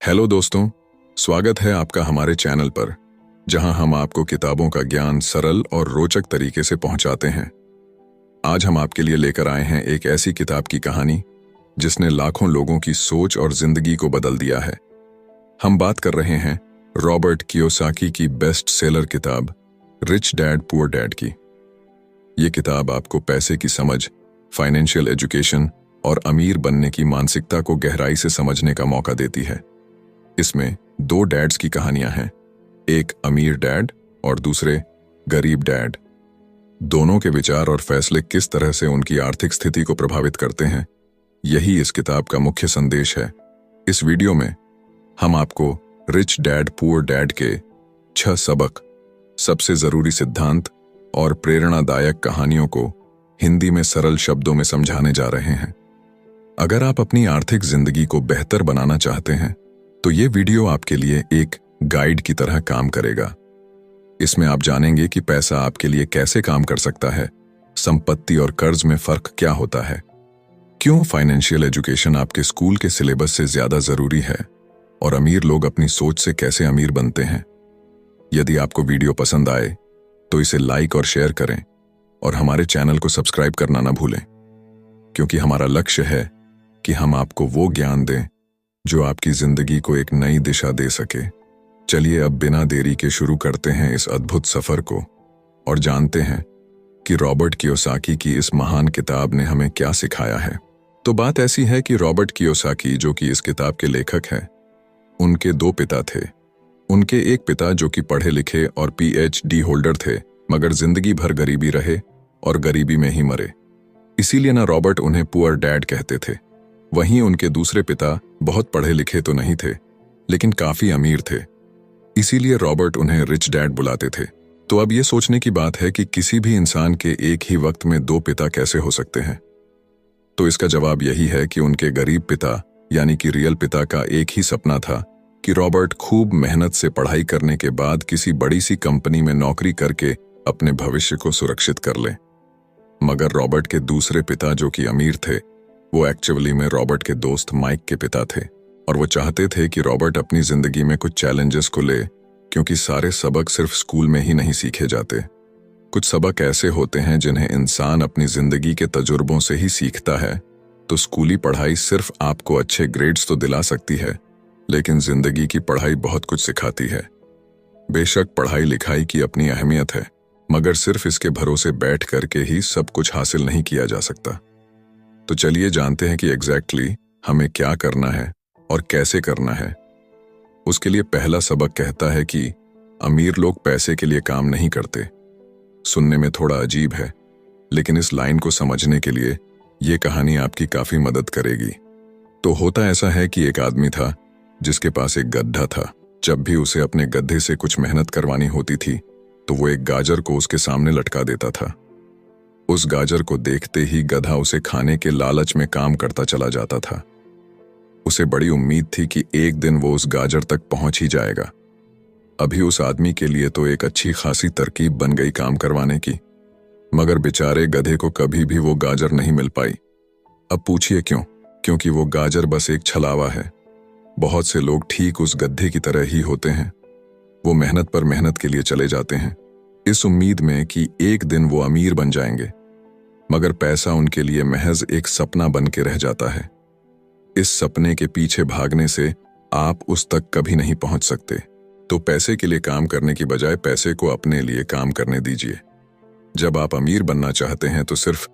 Hello दोस्तों, स्वागत है आपका हमारे चैनल पर, जहां हम आपको किताबों का ज्ञान सरल और रोचक तरीके से पहुंचाते हैं। आज हम आपके लिए लेकर आए हैं एक ऐसी किताब की कहानी जिसने लाखों लोगों की सोच और जिंदगी को बदल दिया है। हम बात कर रहे हैं रॉबर्ट कियोसाकी की बेस्ट सेलर किताब रिच डैड पुअर डैड की। ये किताब आपको पैसे की समझ, फाइनेंशियल एजुकेशन और अमीर बनने की मानसिकता को गहराई से समझने का मौका देती है। इसमें दो डैड्स की कहानियां हैं, एक अमीर डैड और दूसरे गरीब डैड। दोनों के विचार और फैसले किस तरह से उनकी आर्थिक स्थिति को प्रभावित करते हैं, यही इस किताब का मुख्य संदेश है। इस वीडियो में हम आपको रिच डैड पुअर डैड के 6 सबक, सबसे जरूरी सिद्धांत और प्रेरणादायक कहानियों को हिंदी में सरल शब्दों में समझाने जा रहे हैं। अगर आप अपनी आर्थिक जिंदगी को बेहतर बनाना चाहते हैं तो ये वीडियो आपके लिए एक गाइड की तरह काम करेगा। इसमें आप जानेंगे कि पैसा आपके लिए कैसे काम कर सकता है, संपत्ति और कर्ज में फर्क क्या होता है, क्यों फाइनेंशियल एजुकेशन आपके स्कूल के सिलेबस से ज्यादा जरूरी है और अमीर लोग अपनी सोच से कैसे अमीर बनते हैं। यदि आपको वीडियो पसंद आए तो इसे लाइक और शेयर करें और हमारे चैनल को सब्सक्राइब करना ना भूलें, क्योंकि हमारा लक्ष्य है कि हम आपको वो ज्ञान दें जो आपकी जिंदगी को एक नई दिशा दे सके। चलिए अब बिना देरी के शुरू करते हैं इस अद्भुत सफर को और जानते हैं कि रॉबर्ट कियोसाकी की इस महान किताब ने हमें क्या सिखाया है। तो बात ऐसी है कि रॉबर्ट कियोसाकी, जो कि इस किताब के लेखक हैं, उनके 2 पिता थे। उनके एक पिता जो कि पढ़े लिखे और PhD होल्डर थे, मगर जिंदगी भर गरीबी रहे और गरीबी में ही मरे। इसीलिए ना रॉबर्ट उन्हें पुअर डैड कहते थे। वहीं उनके दूसरे पिता बहुत पढ़े लिखे तो नहीं थे, लेकिन काफी अमीर थे, इसीलिए रॉबर्ट उन्हें रिच डैड बुलाते थे। तो अब ये सोचने की बात है कि किसी भी इंसान के एक ही वक्त में 2 पिता कैसे हो सकते हैं। तो इसका जवाब यही है कि उनके गरीब पिता यानी कि रियल पिता का एक ही सपना था कि रॉबर्ट खूब मेहनत से पढ़ाई करने के बाद किसी बड़ी सी कंपनी में नौकरी करके अपने भविष्य को सुरक्षित कर ले। मगर रॉबर्ट के दूसरे पिता जो कि अमीर थे, वो एक्चुअली में रॉबर्ट के दोस्त माइक के पिता थे और वो चाहते थे कि रॉबर्ट अपनी जिंदगी में कुछ चैलेंजेस को ले, क्योंकि सारे सबक सिर्फ स्कूल में ही नहीं सीखे जाते। कुछ सबक ऐसे होते हैं जिन्हें इंसान अपनी जिंदगी के तजुर्बों से ही सीखता है। तो स्कूली पढ़ाई सिर्फ आपको अच्छे ग्रेड्स तो दिला सकती है, लेकिन जिंदगी की पढ़ाई बहुत कुछ सिखाती है। बेशक पढ़ाई लिखाई की अपनी अहमियत है, मगर सिर्फ इसके भरोसे बैठ करके ही सब कुछ हासिल नहीं किया जा सकता। तो चलिए जानते हैं कि एग्जैक्टली हमें क्या करना है और कैसे करना है। उसके लिए पहला सबक कहता है कि अमीर लोग पैसे के लिए काम नहीं करते। सुनने में थोड़ा अजीब है, लेकिन इस लाइन को समझने के लिए ये कहानी आपकी काफी मदद करेगी। तो होता ऐसा है कि एक आदमी था जिसके पास एक गड्ढा था। जब भी उसे अपने गड्ढे से कुछ मेहनत करवानी होती थी तो वो एक गाजर को उसके सामने लटका देता था। उस गाजर को देखते ही गधा उसे खाने के लालच में काम करता चला जाता था। उसे बड़ी उम्मीद थी कि एक दिन वो उस गाजर तक पहुंच ही जाएगा। अभी उस आदमी के लिए तो एक अच्छी खासी तरकीब बन गई काम करवाने की, मगर बेचारे गधे को कभी भी वो गाजर नहीं मिल पाई। अब पूछिए क्यों? क्योंकि वो गाजर बस एक छलावा है। बहुत से लोग ठीक उस गधे की तरह ही होते हैं। वो मेहनत पर मेहनत के लिए चले जाते हैं, इस उम्मीद में कि एक दिन वो अमीर बन जाएंगे, मगर पैसा उनके लिए महज एक सपना बन के रह जाता है। इस सपने के पीछे भागने से आप उस तक कभी नहीं पहुंच सकते। तो पैसे के लिए काम करने की बजाय पैसे को अपने लिए काम करने दीजिए। जब आप अमीर बनना चाहते हैं तो सिर्फ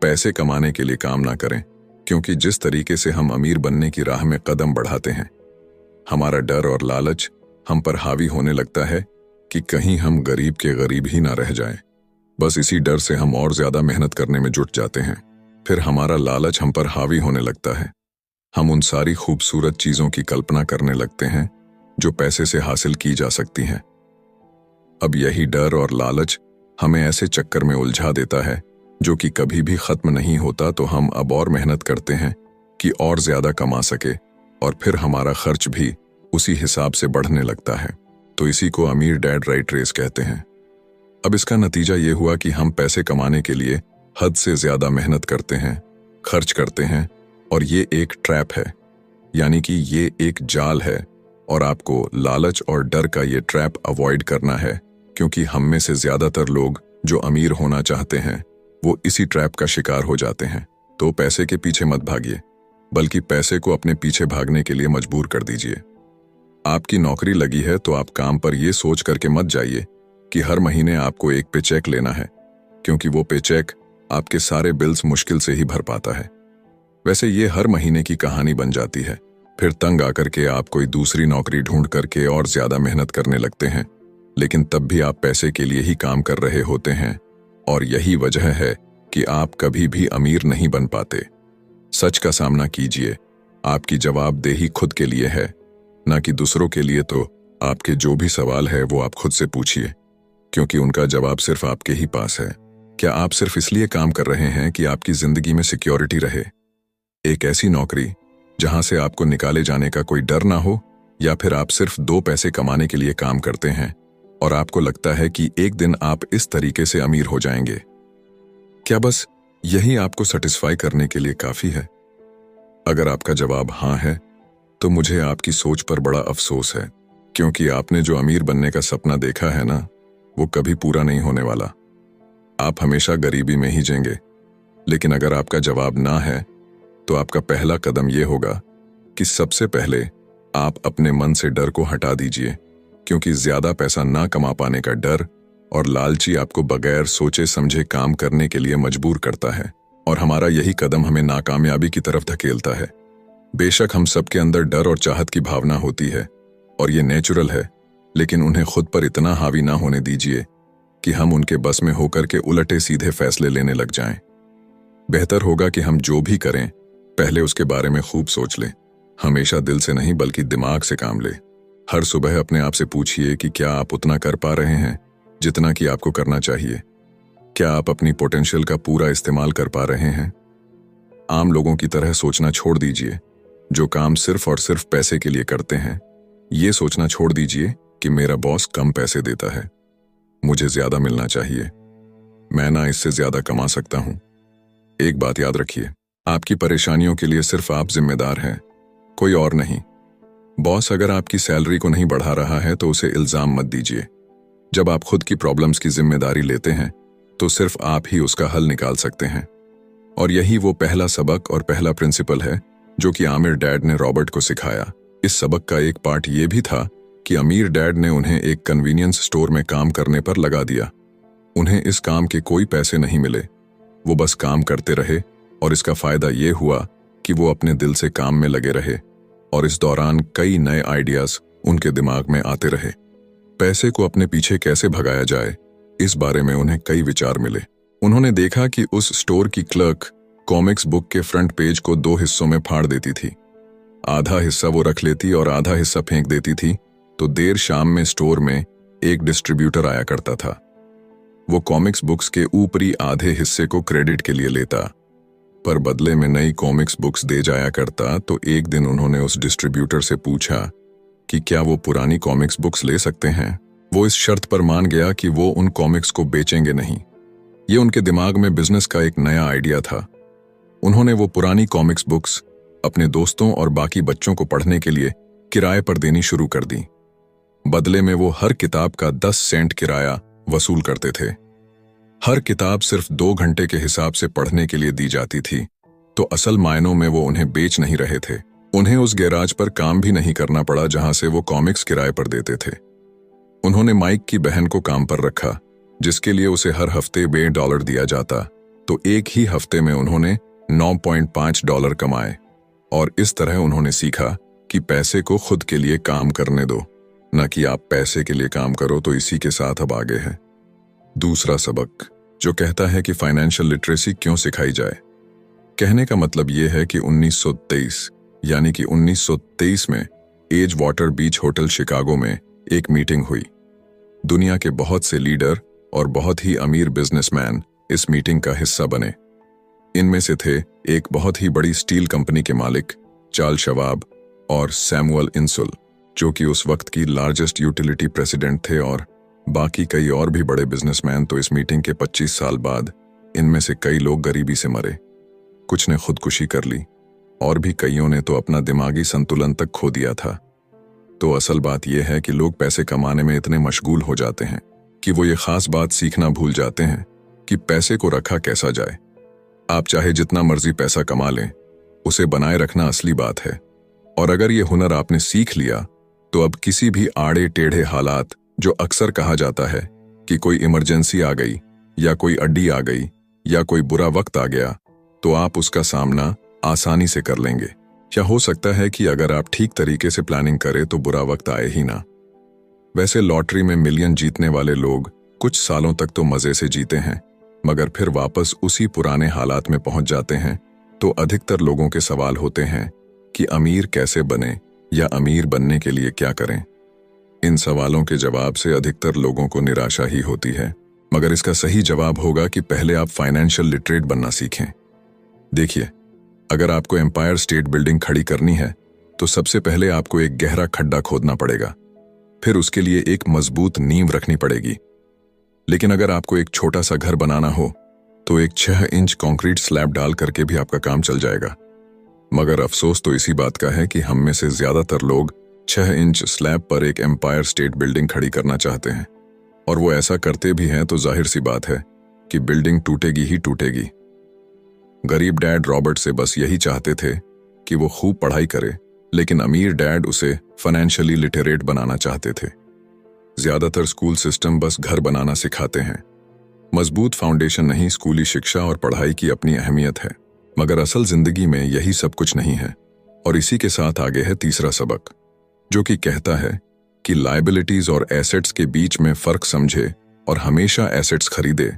पैसे कमाने के लिए काम ना करें, क्योंकि जिस तरीके से हम अमीर बनने की राह में कदम बढ़ाते हैं, हमारा डर और लालच हम पर हावी होने लगता है कि कहीं हम गरीब के गरीब ही ना रह जाएं। बस इसी डर से हम और ज्यादा मेहनत करने में जुट जाते हैं। फिर हमारा लालच हम पर हावी होने लगता है। हम उन सारी खूबसूरत चीजों की कल्पना करने लगते हैं जो पैसे से हासिल की जा सकती हैं। अब यही डर और लालच हमें ऐसे चक्कर में उलझा देता है जो कि कभी भी खत्म नहीं होता। तो हम अब और मेहनत करते हैं कि और ज्यादा कमा सके, और फिर हमारा खर्च भी उसी हिसाब से बढ़ने लगता है। तो इसी को अमीर डैड राइट रेस कहते हैं। अब इसका नतीजा ये हुआ कि हम पैसे कमाने के लिए हद से ज्यादा मेहनत करते हैं, खर्च करते हैं, और ये एक ट्रैप है, यानी कि ये एक जाल है और आपको लालच और डर का ये ट्रैप अवॉइड करना है, क्योंकि हम में से ज्यादातर लोग जो अमीर होना चाहते हैं वो इसी ट्रैप का शिकार हो जाते हैं। तो पैसे के पीछे मत भागिए, बल्कि पैसे को अपने पीछे भागने के लिए मजबूर कर दीजिए। आपकी नौकरी लगी है तो आप काम पर यह सोच करके मत जाइए कि हर महीने आपको एक पे चेक लेना है, क्योंकि वो पे चेक आपके सारे बिल्स मुश्किल से ही भर पाता है। वैसे ये हर महीने की कहानी बन जाती है। फिर तंग आकर के आप कोई दूसरी नौकरी ढूंढ करके और ज्यादा मेहनत करने लगते हैं, लेकिन तब भी आप पैसे के लिए ही काम कर रहे होते हैं, और यही वजह है कि आप कभी भी अमीर नहीं बन पाते। सच का सामना कीजिए। आपकी जवाबदेही खुद के लिए है, ना कि दूसरों के लिए। तो आपके जो भी सवाल है वो आप खुद से पूछिए, क्योंकि उनका जवाब सिर्फ आपके ही पास है। क्या आप सिर्फ इसलिए काम कर रहे हैं कि आपकी जिंदगी में सिक्योरिटी रहे, एक ऐसी नौकरी जहां से आपको निकाले जाने का कोई डर ना हो, या फिर आप सिर्फ 2 पैसे कमाने के लिए काम करते हैं और आपको लगता है कि एक दिन आप इस तरीके से अमीर हो जाएंगे? क्या बस यही आपको सेटिस्फाई करने के लिए काफी है? अगर आपका जवाब हाँ है, तो मुझे आपकी सोच पर बड़ा अफसोस है, क्योंकि आपने जो अमीर बनने का सपना देखा है ना, वो कभी पूरा नहीं होने वाला। आप हमेशा गरीबी में ही जिएंगे। लेकिन अगर आपका जवाब ना है, तो आपका पहला कदम यह होगा कि सबसे पहले आप अपने मन से डर को हटा दीजिए, क्योंकि ज्यादा पैसा ना कमा पाने का डर और लालची आपको बगैर सोचे समझे काम करने के लिए मजबूर करता है, और हमारा यही कदम हमें नाकामयाबी की तरफ धकेलता है। बेशक हम सबके अंदर डर और चाहत की भावना होती है, और ये नेचुरल है, लेकिन उन्हें खुद पर इतना हावी ना होने दीजिए कि हम उनके बस में होकर के उलटे सीधे फैसले लेने लग जाएं। बेहतर होगा कि हम जो भी करें पहले उसके बारे में खूब सोच लें। हमेशा दिल से नहीं बल्कि दिमाग से काम ले। हर सुबह अपने आप से पूछिए कि क्या आप उतना कर पा रहे हैं जितना कि आपको करना चाहिए। क्या आप अपनी पोटेंशियल का पूरा इस्तेमाल कर पा रहे हैं? आम लोगों की तरह सोचना छोड़ दीजिए, जो काम सिर्फ और सिर्फ पैसे के लिए करते हैं। ये सोचना छोड़ दीजिए कि मेरा बॉस कम पैसे देता है, मुझे ज्यादा मिलना चाहिए, मैं ना इससे ज्यादा कमा सकता हूं। एक बात याद रखिए, आपकी परेशानियों के लिए सिर्फ आप जिम्मेदार हैं, कोई और नहीं। बॉस अगर आपकी सैलरी को नहीं बढ़ा रहा है तो उसे इल्जाम मत दीजिए। जब आप खुद की प्रॉब्लम्स की जिम्मेदारी लेते हैं तो सिर्फ आप ही उसका हल निकाल सकते हैं। और यही वो पहला सबक और पहला प्रिंसिपल है जो कि आमिर डैड ने रॉबर्ट को सिखाया। इस सबक का एक पार्ट ये भी था कि अमीर डैड ने उन्हें एक कन्वीनियंस स्टोर में काम करने पर लगा दिया। उन्हें इस काम के कोई पैसे नहीं मिले, वो बस काम करते रहे, और इसका फायदा ये हुआ कि वो अपने दिल से काम में लगे रहे, और इस दौरान कई नए आइडियाज उनके दिमाग में आते रहे। पैसे को अपने पीछे कैसे भगाया जाए, इस बारे में उन्हें कई विचार मिले। उन्होंने देखा कि उस स्टोर की क्लर्क कॉमिक्स बुक के फ्रंट पेज को 2 हिस्सों में फाड़ देती थी। आधा हिस्सा वो रख लेती और आधा हिस्सा फेंक देती थी, तो देर शाम में स्टोर में एक डिस्ट्रीब्यूटर आया करता था। वो कॉमिक्स बुक्स के ऊपरी आधे हिस्से को क्रेडिट के लिए लेता, पर बदले में नई कॉमिक्स बुक्स दे जाया करता। तो एक दिन उन्होंने उस डिस्ट्रीब्यूटर से पूछा कि क्या वो पुरानी कॉमिक्स बुक्स ले सकते हैं। वो इस शर्त पर मान गया कि वो उन कॉमिक्स को बेचेंगे नहीं। ये उनके दिमाग में बिजनेस का एक नया आइडिया था। उन्होंने वो पुरानी कॉमिक्स बुक्स अपने दोस्तों और बाकी बच्चों को पढ़ने के लिए किराए पर देनी शुरू कर दी। बदले में वो हर किताब का 10 सेंट किराया वसूल करते थे। हर किताब सिर्फ 2 घंटे के हिसाब से पढ़ने के लिए दी जाती थी, तो असल मायनों में वो उन्हें बेच नहीं रहे थे। उन्हें उस गैराज पर काम भी नहीं करना पड़ा जहां से वो कॉमिक्स किराए पर देते थे। उन्होंने माइक की बहन को काम पर रखा, जिसके लिए उसे हर हफ्ते $2 दिया जाता, तो एक ही हफ्ते में उन्होंने $9.5 कमाए। और इस तरह उन्होंने सीखा कि पैसे को खुद के लिए काम करने दो, न कि आप पैसे के लिए काम करो। तो इसी के साथ अब आगे है दूसरा सबक, जो कहता है कि फाइनेंशियल लिटरेसी क्यों सिखाई जाए। कहने का मतलब यह है कि 1923 में एज वाटर बीच होटल शिकागो में एक मीटिंग हुई। दुनिया के बहुत से लीडर और बहुत ही अमीर बिजनेसमैन इस मीटिंग का हिस्सा बने। इनमें से थे एक बहुत ही बड़ी स्टील कंपनी के मालिक चार्ल्स शवाब और सैमुअल इंसुल, जो कि उस वक्त की लार्जेस्ट यूटिलिटी प्रेसिडेंट थे, और बाकी कई और भी बड़े बिजनेसमैन। तो इस मीटिंग के 25 साल बाद इनमें से कई लोग गरीबी से मरे, कुछ ने खुदकुशी कर ली, और भी कईयों ने तो अपना दिमागी संतुलन तक खो दिया था। तो असल बात यह है कि लोग पैसे कमाने में इतने मशगूल हो जाते हैं कि वो ये खास बात सीखना भूल जाते हैं कि पैसे को रखा कैसा जाए। आप चाहे जितना मर्जी पैसा कमा लें, उसे बनाए रखना असली बात है। और अगर ये हुनर आपने सीख लिया तो अब किसी भी आड़े टेढ़े हालात, जो अक्सर कहा जाता है कि कोई इमरजेंसी आ गई या कोई अड्डी आ गई या कोई बुरा वक्त आ गया, तो आप उसका सामना आसानी से कर लेंगे। या हो सकता है कि अगर आप ठीक तरीके से प्लानिंग करें तो बुरा वक्त आए ही ना। वैसे लॉटरी में मिलियन जीतने वाले लोग कुछ सालों तक तो मजे से जीते हैं, मगर फिर वापस उसी पुराने हालात में पहुंच जाते हैं। तो अधिकतर लोगों के सवाल होते हैं कि अमीर कैसे बने या अमीर बनने के लिए क्या करें। इन सवालों के जवाब से अधिकतर लोगों को निराशा ही होती है, मगर इसका सही जवाब होगा कि पहले आप फाइनेंशियल लिटरेट बनना सीखें। देखिए, अगर आपको एम्पायर स्टेट बिल्डिंग खड़ी करनी है तो सबसे पहले आपको एक गहरा खड्डा खोदना पड़ेगा, फिर उसके लिए एक मजबूत नींव रखनी पड़ेगी। लेकिन अगर आपको एक छोटा सा घर बनाना हो तो एक 6 इंच कंक्रीट स्लैब डाल करके भी आपका काम चल जाएगा। मगर अफसोस तो इसी बात का है कि हम में से ज्यादातर लोग 6 इंच स्लैब पर एक एम्पायर स्टेट बिल्डिंग खड़ी करना चाहते हैं, और वो ऐसा करते भी हैं तो जाहिर सी बात है कि बिल्डिंग टूटेगी ही टूटेगी। गरीब डैड रॉबर्ट से बस यही चाहते थे कि वो खूब पढ़ाई करे, लेकिन अमीर डैड उसे फाइनेंशियली लिटरेट बनाना चाहते थे। ज्यादातर स्कूल सिस्टम बस घर बनाना सिखाते हैं, मजबूत फाउंडेशन नहीं। स्कूली शिक्षा और पढ़ाई की अपनी अहमियत है, मगर असल जिंदगी में यही सब कुछ नहीं है। और इसी के साथ आगे है तीसरा सबक, जो कि कहता है कि लायबिलिटीज और एसेट्स के बीच में फर्क समझे और हमेशा एसेट्स खरीदे।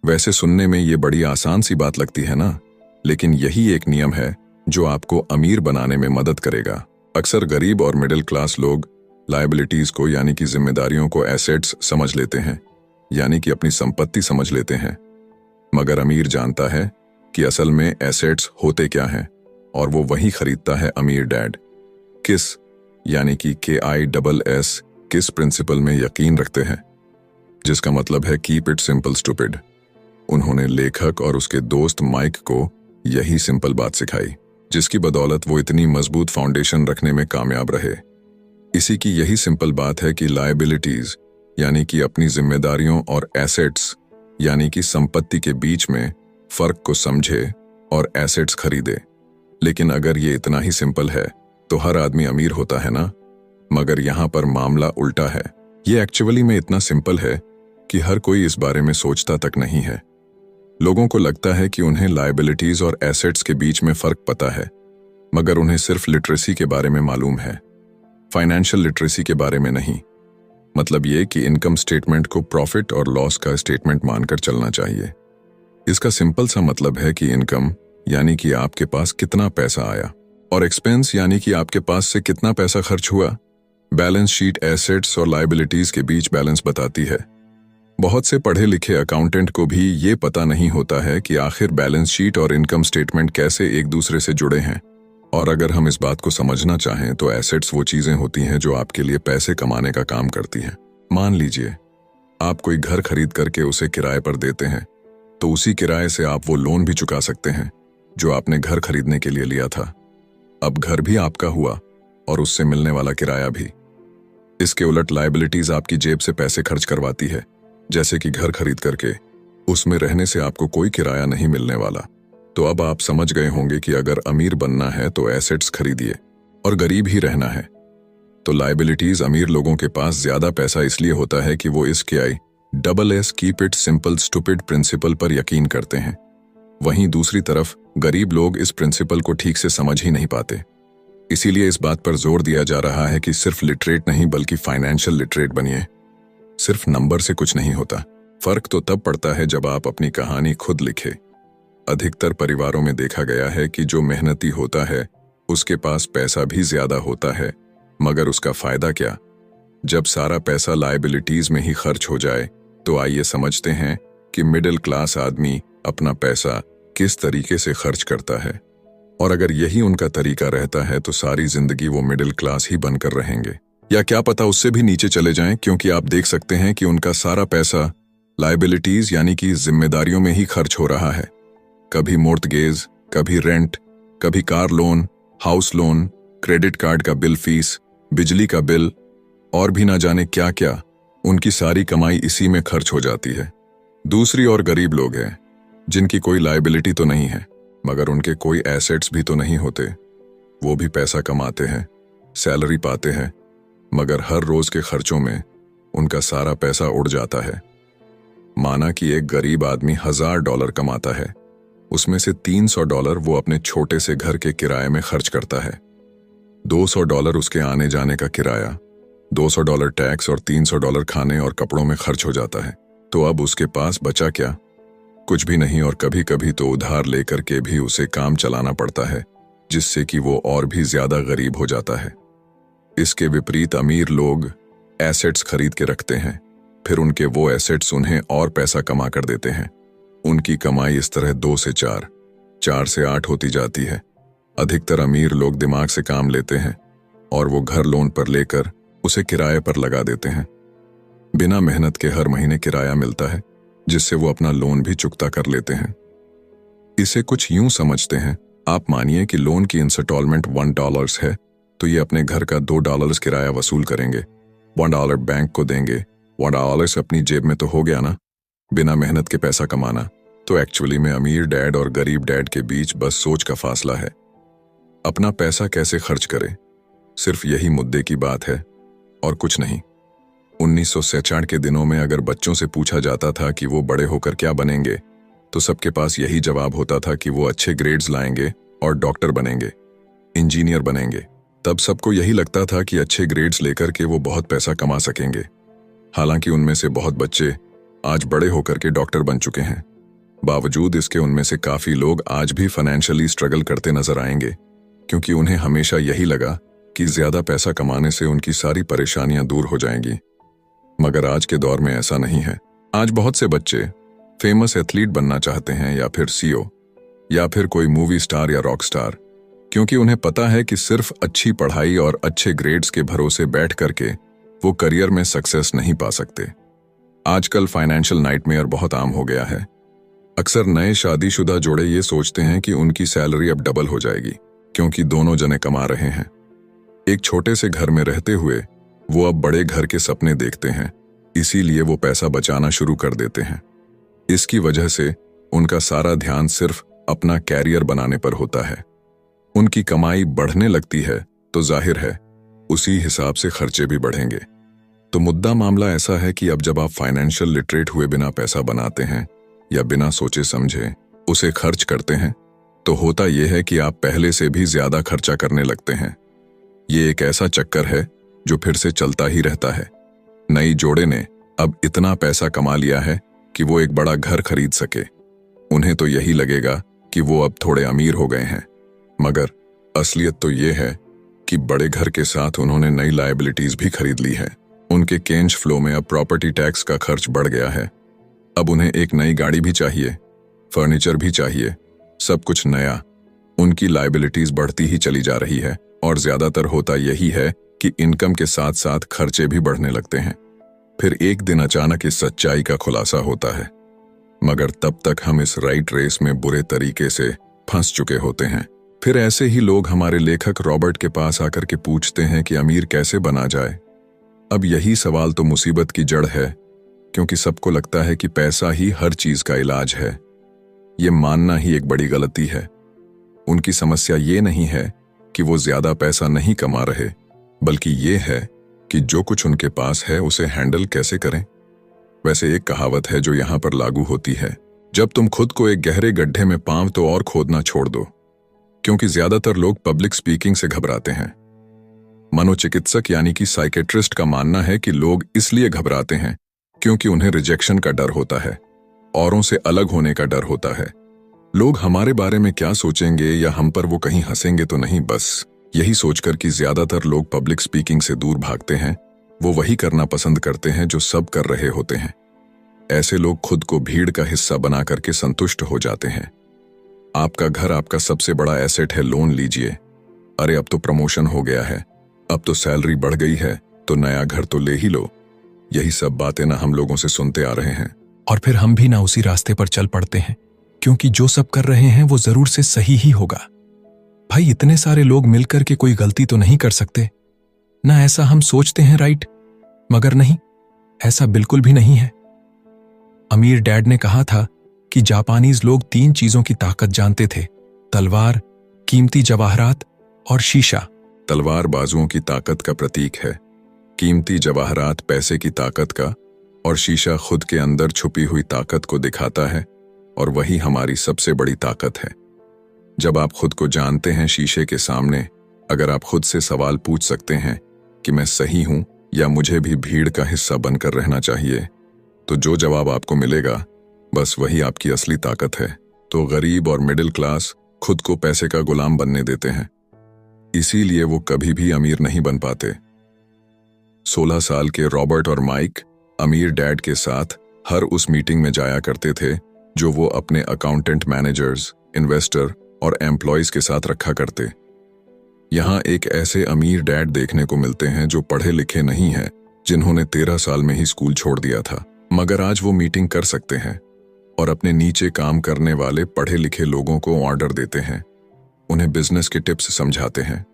वैसे सुनने में ये बड़ी आसान सी बात लगती है ना, लेकिन यही एक नियम है जो आपको अमीर बनाने में मदद करेगा। अक्सर गरीब और मिडिल क्लास लोग लायबिलिटीज को यानी कि जिम्मेदारियों को एसेट्स समझ लेते हैं, यानी कि अपनी संपत्ति समझ लेते हैं। मगर अमीर जानता है कि असल में एसेट्स होते क्या हैं, और वो वही खरीदता है अमीर डैड। किस यानी कि KISS किस प्रिंसिपल में यकीन रखते हैं, जिसका मतलब है कीप इट सिंपल स्टूपिड। उन्होंने लेखक और उसके दोस्त माइक को यही सिंपल बात सिखाई, जिसकी बदौलत वो इतनी मजबूत फाउंडेशन रखने में कामयाब रहे। इसी की यही सिंपल बात है कि लायबिलिटीज यानी कि अपनी जिम्मेदारियों और एसेट्स यानी कि संपत्ति के बीच में फर्क को समझे और एसेट्स खरीदे। लेकिन अगर ये इतना ही सिंपल है तो हर आदमी अमीर होता है ना। मगर यहाँ पर मामला उल्टा है। ये एक्चुअली में इतना सिंपल है कि हर कोई इस बारे में सोचता तक नहीं है। लोगों को लगता है कि उन्हें लायबिलिटीज और एसेट्स के बीच में फर्क पता है, मगर उन्हें सिर्फ लिटरेसी के बारे में मालूम है, फाइनेंशियल लिटरेसी के बारे में नहीं। मतलब ये कि इनकम स्टेटमेंट को प्रॉफिट और लॉस का स्टेटमेंट मानकर चलना चाहिए। इसका सिंपल सा मतलब है कि इनकम यानी कि आपके पास कितना पैसा आया, और एक्सपेंस यानी कि आपके पास से कितना पैसा खर्च हुआ। बैलेंस शीट एसेट्स और लायबिलिटीज के बीच बैलेंस बताती है। बहुत से पढ़े लिखे अकाउंटेंट को भी ये पता नहीं होता है कि आखिर बैलेंस शीट और इनकम स्टेटमेंट कैसे एक दूसरे से जुड़े हैं। और अगर हम इस बात को समझना चाहें तो एसेट्स वो चीजें होती हैं जो आपके लिए पैसे कमाने का काम करती हैं। मान लीजिए आप कोई घर खरीद करके उसे किराए पर देते हैं, तो उसी किराए से आप वो लोन भी चुका सकते हैं जो आपने घर खरीदने के लिए लिया था। अब घर भी आपका हुआ और उससे मिलने वाला किराया भी। इसके उलट लायबिलिटीज आपकी जेब से पैसे खर्च करवाती है, जैसे कि घर खरीद करके उसमें रहने से आपको कोई किराया नहीं मिलने वाला। तो अब आप समझ गए होंगे कि अगर अमीर बनना है तो एसेट्स खरीदिए, और गरीब ही रहना है तो लायबिलिटीज। अमीर लोगों के पास ज्यादा पैसा इसलिए होता है कि वो इस KISS keep it simple stupid principle पर यकीन करते हैं। वहीं दूसरी तरफ गरीब लोग इस प्रिंसिपल को ठीक से समझ ही नहीं पाते। इसीलिए इस बात पर जोर दिया जा रहा है कि सिर्फ लिटरेट नहीं बल्कि फाइनेंशियल लिटरेट बनिए। सिर्फ नंबर से कुछ नहीं होता। फर्क तो तब पड़ता है जब आप अपनी कहानी खुद लिखे। अधिकतर परिवारों में देखा गया है कि जो मेहनती होता है उसके पास पैसा भी ज्यादा होता है, मगर उसका फायदा क्या? जब सारा पैसा लायबिलिटीज में ही खर्च हो जाए तो आइए समझते हैं कि मिडिल क्लास आदमी अपना पैसा किस तरीके से खर्च करता है। और अगर यही उनका तरीका रहता है तो सारी जिंदगी वो मिडिल क्लास ही बनकर रहेंगे, या क्या पता उससे भी नीचे चले जाएं, क्योंकि आप देख सकते हैं कि उनका सारा पैसा लायबिलिटीज यानी कि जिम्मेदारियों में ही खर्च हो रहा है। कभी मोर्टगेज, कभी रेंट, कभी car loan, house loan, credit card का बिल फीस, बिजली का बिल और भी ना जाने क्या क्या, उनकी सारी कमाई इसी में खर्च हो जाती है। दूसरी ओर गरीब लोग हैं जिनकी कोई लायबिलिटी तो नहीं है, मगर उनके कोई एसेट्स भी तो नहीं होते। वो भी पैसा कमाते हैं, सैलरी पाते हैं, मगर हर रोज के खर्चों में उनका सारा पैसा उड़ जाता है। माना कि एक गरीब आदमी $1000 कमाता है, उसमें से $300 वो अपने छोटे से घर के किराए में खर्च करता है, $200 उसके आने जाने का किराया, $200 टैक्स और $300 खाने और कपड़ों में खर्च हो जाता है। तो अब उसके पास बचा क्या? कुछ भी नहीं, और कभी कभी तो उधार लेकर के भी उसे काम चलाना पड़ता है, जिससे कि वो और भी ज्यादा गरीब हो जाता है। इसके विपरीत अमीर लोग एसेट्स खरीद के रखते हैं, फिर उनके वो एसेट्स उन्हें और पैसा कमा कर देते हैं। उनकी कमाई इस तरह 2 से 4, 4 से 8 होती जाती है। अधिकतर अमीर लोग दिमाग से काम लेते हैं और वो घर लोन पर लेकर उसे किराए पर लगा देते हैं। बिना मेहनत के हर महीने किराया मिलता है, जिससे वो अपना लोन भी चुकता कर लेते हैं। इसे कुछ यूं समझते हैं, आप मानिए कि लोन की इंस्टॉलमेंट $1 है, तो ये अपने घर का $2 किराया वसूल करेंगे, $1 बैंक को देंगे, $1 अपनी जेब में तो हो गया ना, बिना मेहनत के पैसा कमाना। तो एक्चुअली में अमीर डैड और गरीब डैड के बीच बस सोच का फासला है। अपना पैसा कैसे खर्च करें, सिर्फ यही मुद्दे की बात है और कुछ नहीं। 1966 के दिनों में अगर बच्चों से पूछा जाता था कि वो बड़े होकर क्या बनेंगे, तो सबके पास यही जवाब होता था कि वो अच्छे ग्रेड्स लाएंगे और डॉक्टर बनेंगे, इंजीनियर बनेंगे। तब सबको यही लगता था कि अच्छे ग्रेड्स लेकर के वो बहुत पैसा कमा सकेंगे। हालांकि उनमें से बहुत बच्चे आज बड़े होकर के डॉक्टर बन चुके हैं। बावजूद इसके उनमें से काफी लोग आज भी फाइनेंशियली स्ट्रगल करते नजर आएंगे, क्योंकि उन्हें हमेशा यही लगा कि ज्यादा पैसा कमाने से उनकी सारी परेशानियां दूर हो जाएंगी। मगर आज के दौर में ऐसा नहीं है। आज बहुत से बच्चे फेमस एथलीट बनना चाहते हैं, या फिर सीईओ, या फिर कोई मूवी स्टार या रॉक स्टार, क्योंकि उन्हें पता है कि सिर्फ अच्छी पढ़ाई और अच्छे ग्रेड्स के भरोसे बैठ करके वो करियर में सक्सेस नहीं पा सकते। आजकल फाइनेंशियल नाइटमेयर बहुत आम हो गया है। अक्सर नए शादीशुदा जोड़े ये सोचते हैं कि उनकी सैलरी अब डबल हो जाएगी, क्योंकि दोनों जने कमा रहे हैं। एक छोटे से घर में रहते हुए वो अब बड़े घर के सपने देखते हैं, इसीलिए वो पैसा बचाना शुरू कर देते हैं। इसकी वजह से उनका सारा ध्यान सिर्फ अपना कैरियर बनाने पर होता है। उनकी कमाई बढ़ने लगती है तो जाहिर है उसी हिसाब से खर्चे भी बढ़ेंगे। तो मुद्दा मामला ऐसा है कि अब जब आप फाइनेंशियल लिटरेट हुए बिना पैसा बनाते हैं या बिना सोचे समझे उसे खर्च करते हैं, तो होता यह है कि आप पहले से भी ज्यादा खर्चा करने लगते हैं। ये एक ऐसा चक्कर है जो फिर से चलता ही रहता है। नई जोड़े ने अब इतना पैसा कमा लिया है कि वो एक बड़ा घर खरीद सके। उन्हें तो यही लगेगा कि वो अब थोड़े अमीर हो गए हैं, मगर असलियत तो ये है कि बड़े घर के साथ उन्होंने नई लायबिलिटीज भी खरीद ली है। उनके कैश फ्लो में अब प्रॉपर्टी टैक्स का खर्च बढ़ गया है। अब उन्हें एक नई गाड़ी भी चाहिए, फर्नीचर भी चाहिए, सब कुछ नया। उनकी लायबिलिटीज बढ़ती ही चली जा रही है, और ज्यादातर होता यही है कि इनकम के साथ साथ खर्चे भी बढ़ने लगते हैं। फिर एक दिन अचानक इस सच्चाई का खुलासा होता है, मगर तब तक हम इस राइट रेस में बुरे तरीके से फंस चुके होते हैं। फिर ऐसे ही लोग हमारे लेखक रॉबर्ट के पास आकर के पूछते हैं कि अमीर कैसे बना जाए। अब यही सवाल तो मुसीबत की जड़ है, क्योंकि सबको लगता है कि पैसा ही हर चीज का इलाज है। ये मानना ही एक बड़ी गलती है। उनकी समस्या ये नहीं है कि वो ज्यादा पैसा नहीं कमा रहे, बल्कि ये है कि जो कुछ उनके पास है उसे हैंडल कैसे करें। वैसे एक कहावत है जो यहां पर लागू होती है, जब तुम खुद को एक गहरे गड्ढे में पांव तो और खोदना छोड़ दो। क्योंकि ज्यादातर लोग पब्लिक स्पीकिंग से घबराते हैं। मनोचिकित्सक यानी कि साइकेट्रिस्ट का मानना है कि लोग इसलिए घबराते हैं क्योंकि उन्हें रिजेक्शन का डर होता है, औरों से अलग होने का डर होता है। लोग हमारे बारे में क्या सोचेंगे या हम पर वो कहीं हंसेंगे तो नहीं, बस यही सोचकर कि ज्यादातर लोग पब्लिक स्पीकिंग से दूर भागते हैं। वो वही करना पसंद करते हैं जो सब कर रहे होते हैं। ऐसे लोग खुद को भीड़ का हिस्सा बना करके संतुष्ट हो जाते हैं। आपका घर आपका सबसे बड़ा एसेट है, लोन लीजिए। अरे अब तो प्रमोशन हो गया है, अब तो सैलरी बढ़ गई है, तो नया घर तो ले ही लो। यही सब बातें ना हम लोगों से सुनते आ रहे हैं, और फिर हम भी ना उसी रास्ते पर चल पड़ते हैं, क्योंकि जो सब कर रहे हैं वो जरूर से सही ही होगा। भाई इतने सारे लोग मिलकर के कोई गलती तो नहीं कर सकते। ना ऐसा हम सोचते हैं, राइट? मगर नहीं, ऐसा बिल्कुल भी नहीं है। अमीर डैड ने कहा था कि जापानीज लोग 3 चीजों की ताकत जानते थे: तलवार, कीमती जवाहरात और शीशा। तलवार बाजुओं की ताकत का प्रतीक है, कीमती जवाहरात पैसे की ताकत का, और शीशा खुद के अंदर छुपी हुई ताकत को दिखाता है, और वही हमारी सबसे बड़ी ताकत है। जब आप खुद को जानते हैं शीशे के सामने, अगर आप खुद से सवाल पूछ सकते हैं कि मैं सही हूं या मुझे भी भीड़ का हिस्सा बनकर रहना चाहिए, तो जो जवाब आपको मिलेगा बस वही आपकी असली ताकत है। तो गरीब और मिडिल क्लास खुद को पैसे का गुलाम बनने देते हैं, इसीलिए वो कभी भी अमीर नहीं बन पाते। 16 साल के रॉबर्ट और माइक अमीर डैड के साथ हर उस मीटिंग में जाया करते थे जो वो अपने अकाउंटेंट, मैनेजर्स, इन्वेस्टर और एम्प्लॉयज के साथ रखा करते। यहाँ एक ऐसे अमीर डैड देखने को मिलते हैं जो पढ़े लिखे नहीं हैं, जिन्होंने 13 साल में ही स्कूल छोड़ दिया था, मगर आज वो मीटिंग कर सकते हैं और अपने नीचे काम करने वाले पढ़े लिखे लोगों को ऑर्डर देते हैं, उन्हें बिजनेस के टिप्स समझाते हैं।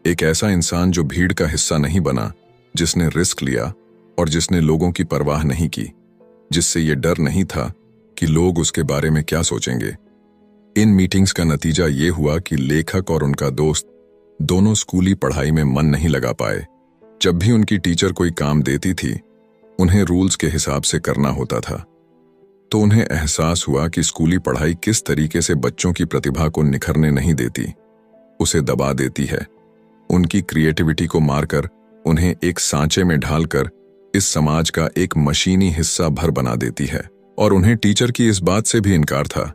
एक ऐसा इंसान जो भीड़ का हिस्सा नहीं बना, जिसने रिस्क लिया और जिसने लोगों की परवाह नहीं की, जिससे ये डर नहीं था कि लोग उसके बारे में क्या सोचेंगे। इन मीटिंग्स का नतीजा ये हुआ कि लेखक और उनका दोस्त दोनों स्कूली पढ़ाई में मन नहीं लगा पाए। जब भी उनकी टीचर कोई काम देती थी, उन्हें रूल्स के हिसाब से करना होता था, तो उन्हें एहसास हुआ कि स्कूली पढ़ाई किस तरीके से बच्चों की प्रतिभा को निखरने नहीं देती, उसे दबा देती है। उनकी क्रिएटिविटी को मारकर उन्हें एक सांचे में ढालकर इस समाज का एक मशीनी हिस्सा भर बना देती है। और उन्हें टीचर की इस बात से भी इनकार था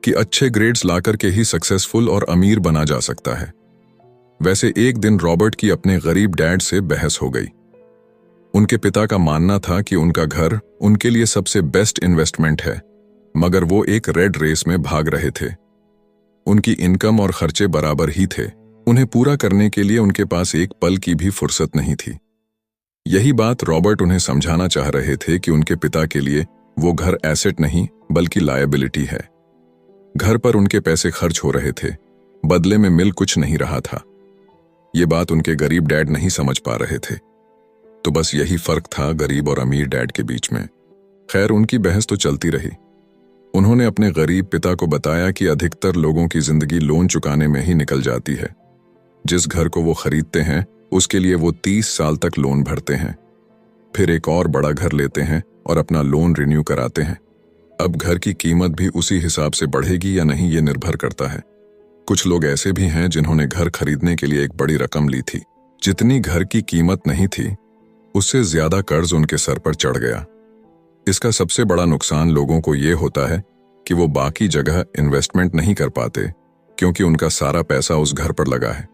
कि अच्छे ग्रेड्स लाकर के ही सक्सेसफुल और अमीर बना जा सकता है। वैसे एक दिन रॉबर्ट की अपने गरीब डैड से बहस हो गई। उनके पिता का मानना था कि उनका घर उनके लिए सबसे बेस्ट इन्वेस्टमेंट है, मगर वो एक रेड रेस में भाग रहे थे। उनकी इनकम और खर्चे बराबर ही थे, उन्हें पूरा करने के लिए उनके पास एक पल की भी फुर्सत नहीं थी। यही बात रॉबर्ट उन्हें समझाना चाह रहे थे कि उनके पिता के लिए वो घर एसेट नहीं बल्कि लायबिलिटी है। घर पर उनके पैसे खर्च हो रहे थे, बदले में मिल कुछ नहीं रहा था। ये बात उनके गरीब डैड नहीं समझ पा रहे थे। तो बस यही फर्क था गरीब और अमीर डैड के बीच में। खैर, उनकी बहस तो चलती रही। उन्होंने अपने गरीब पिता को बताया कि अधिकतर लोगों की जिंदगी लोन चुकाने में ही निकल जाती है। जिस घर को वो खरीदते हैं उसके लिए वो 30 साल तक लोन भरते हैं, फिर एक और बड़ा घर लेते हैं और अपना लोन रिन्यू कराते हैं। अब घर की कीमत भी उसी हिसाब से बढ़ेगी या नहीं, ये निर्भर करता है। कुछ लोग ऐसे भी हैं जिन्होंने घर खरीदने के लिए एक बड़ी रकम ली थी। जितनी घर की कीमत नहीं थी, उससे ज्यादा कर्ज उनके सर पर चढ़ गया। इसका सबसे बड़ा नुकसान लोगों को ये होता है कि वो बाकी जगह इन्वेस्टमेंट नहीं कर पाते, क्योंकि उनका सारा पैसा उस घर पर लगा है।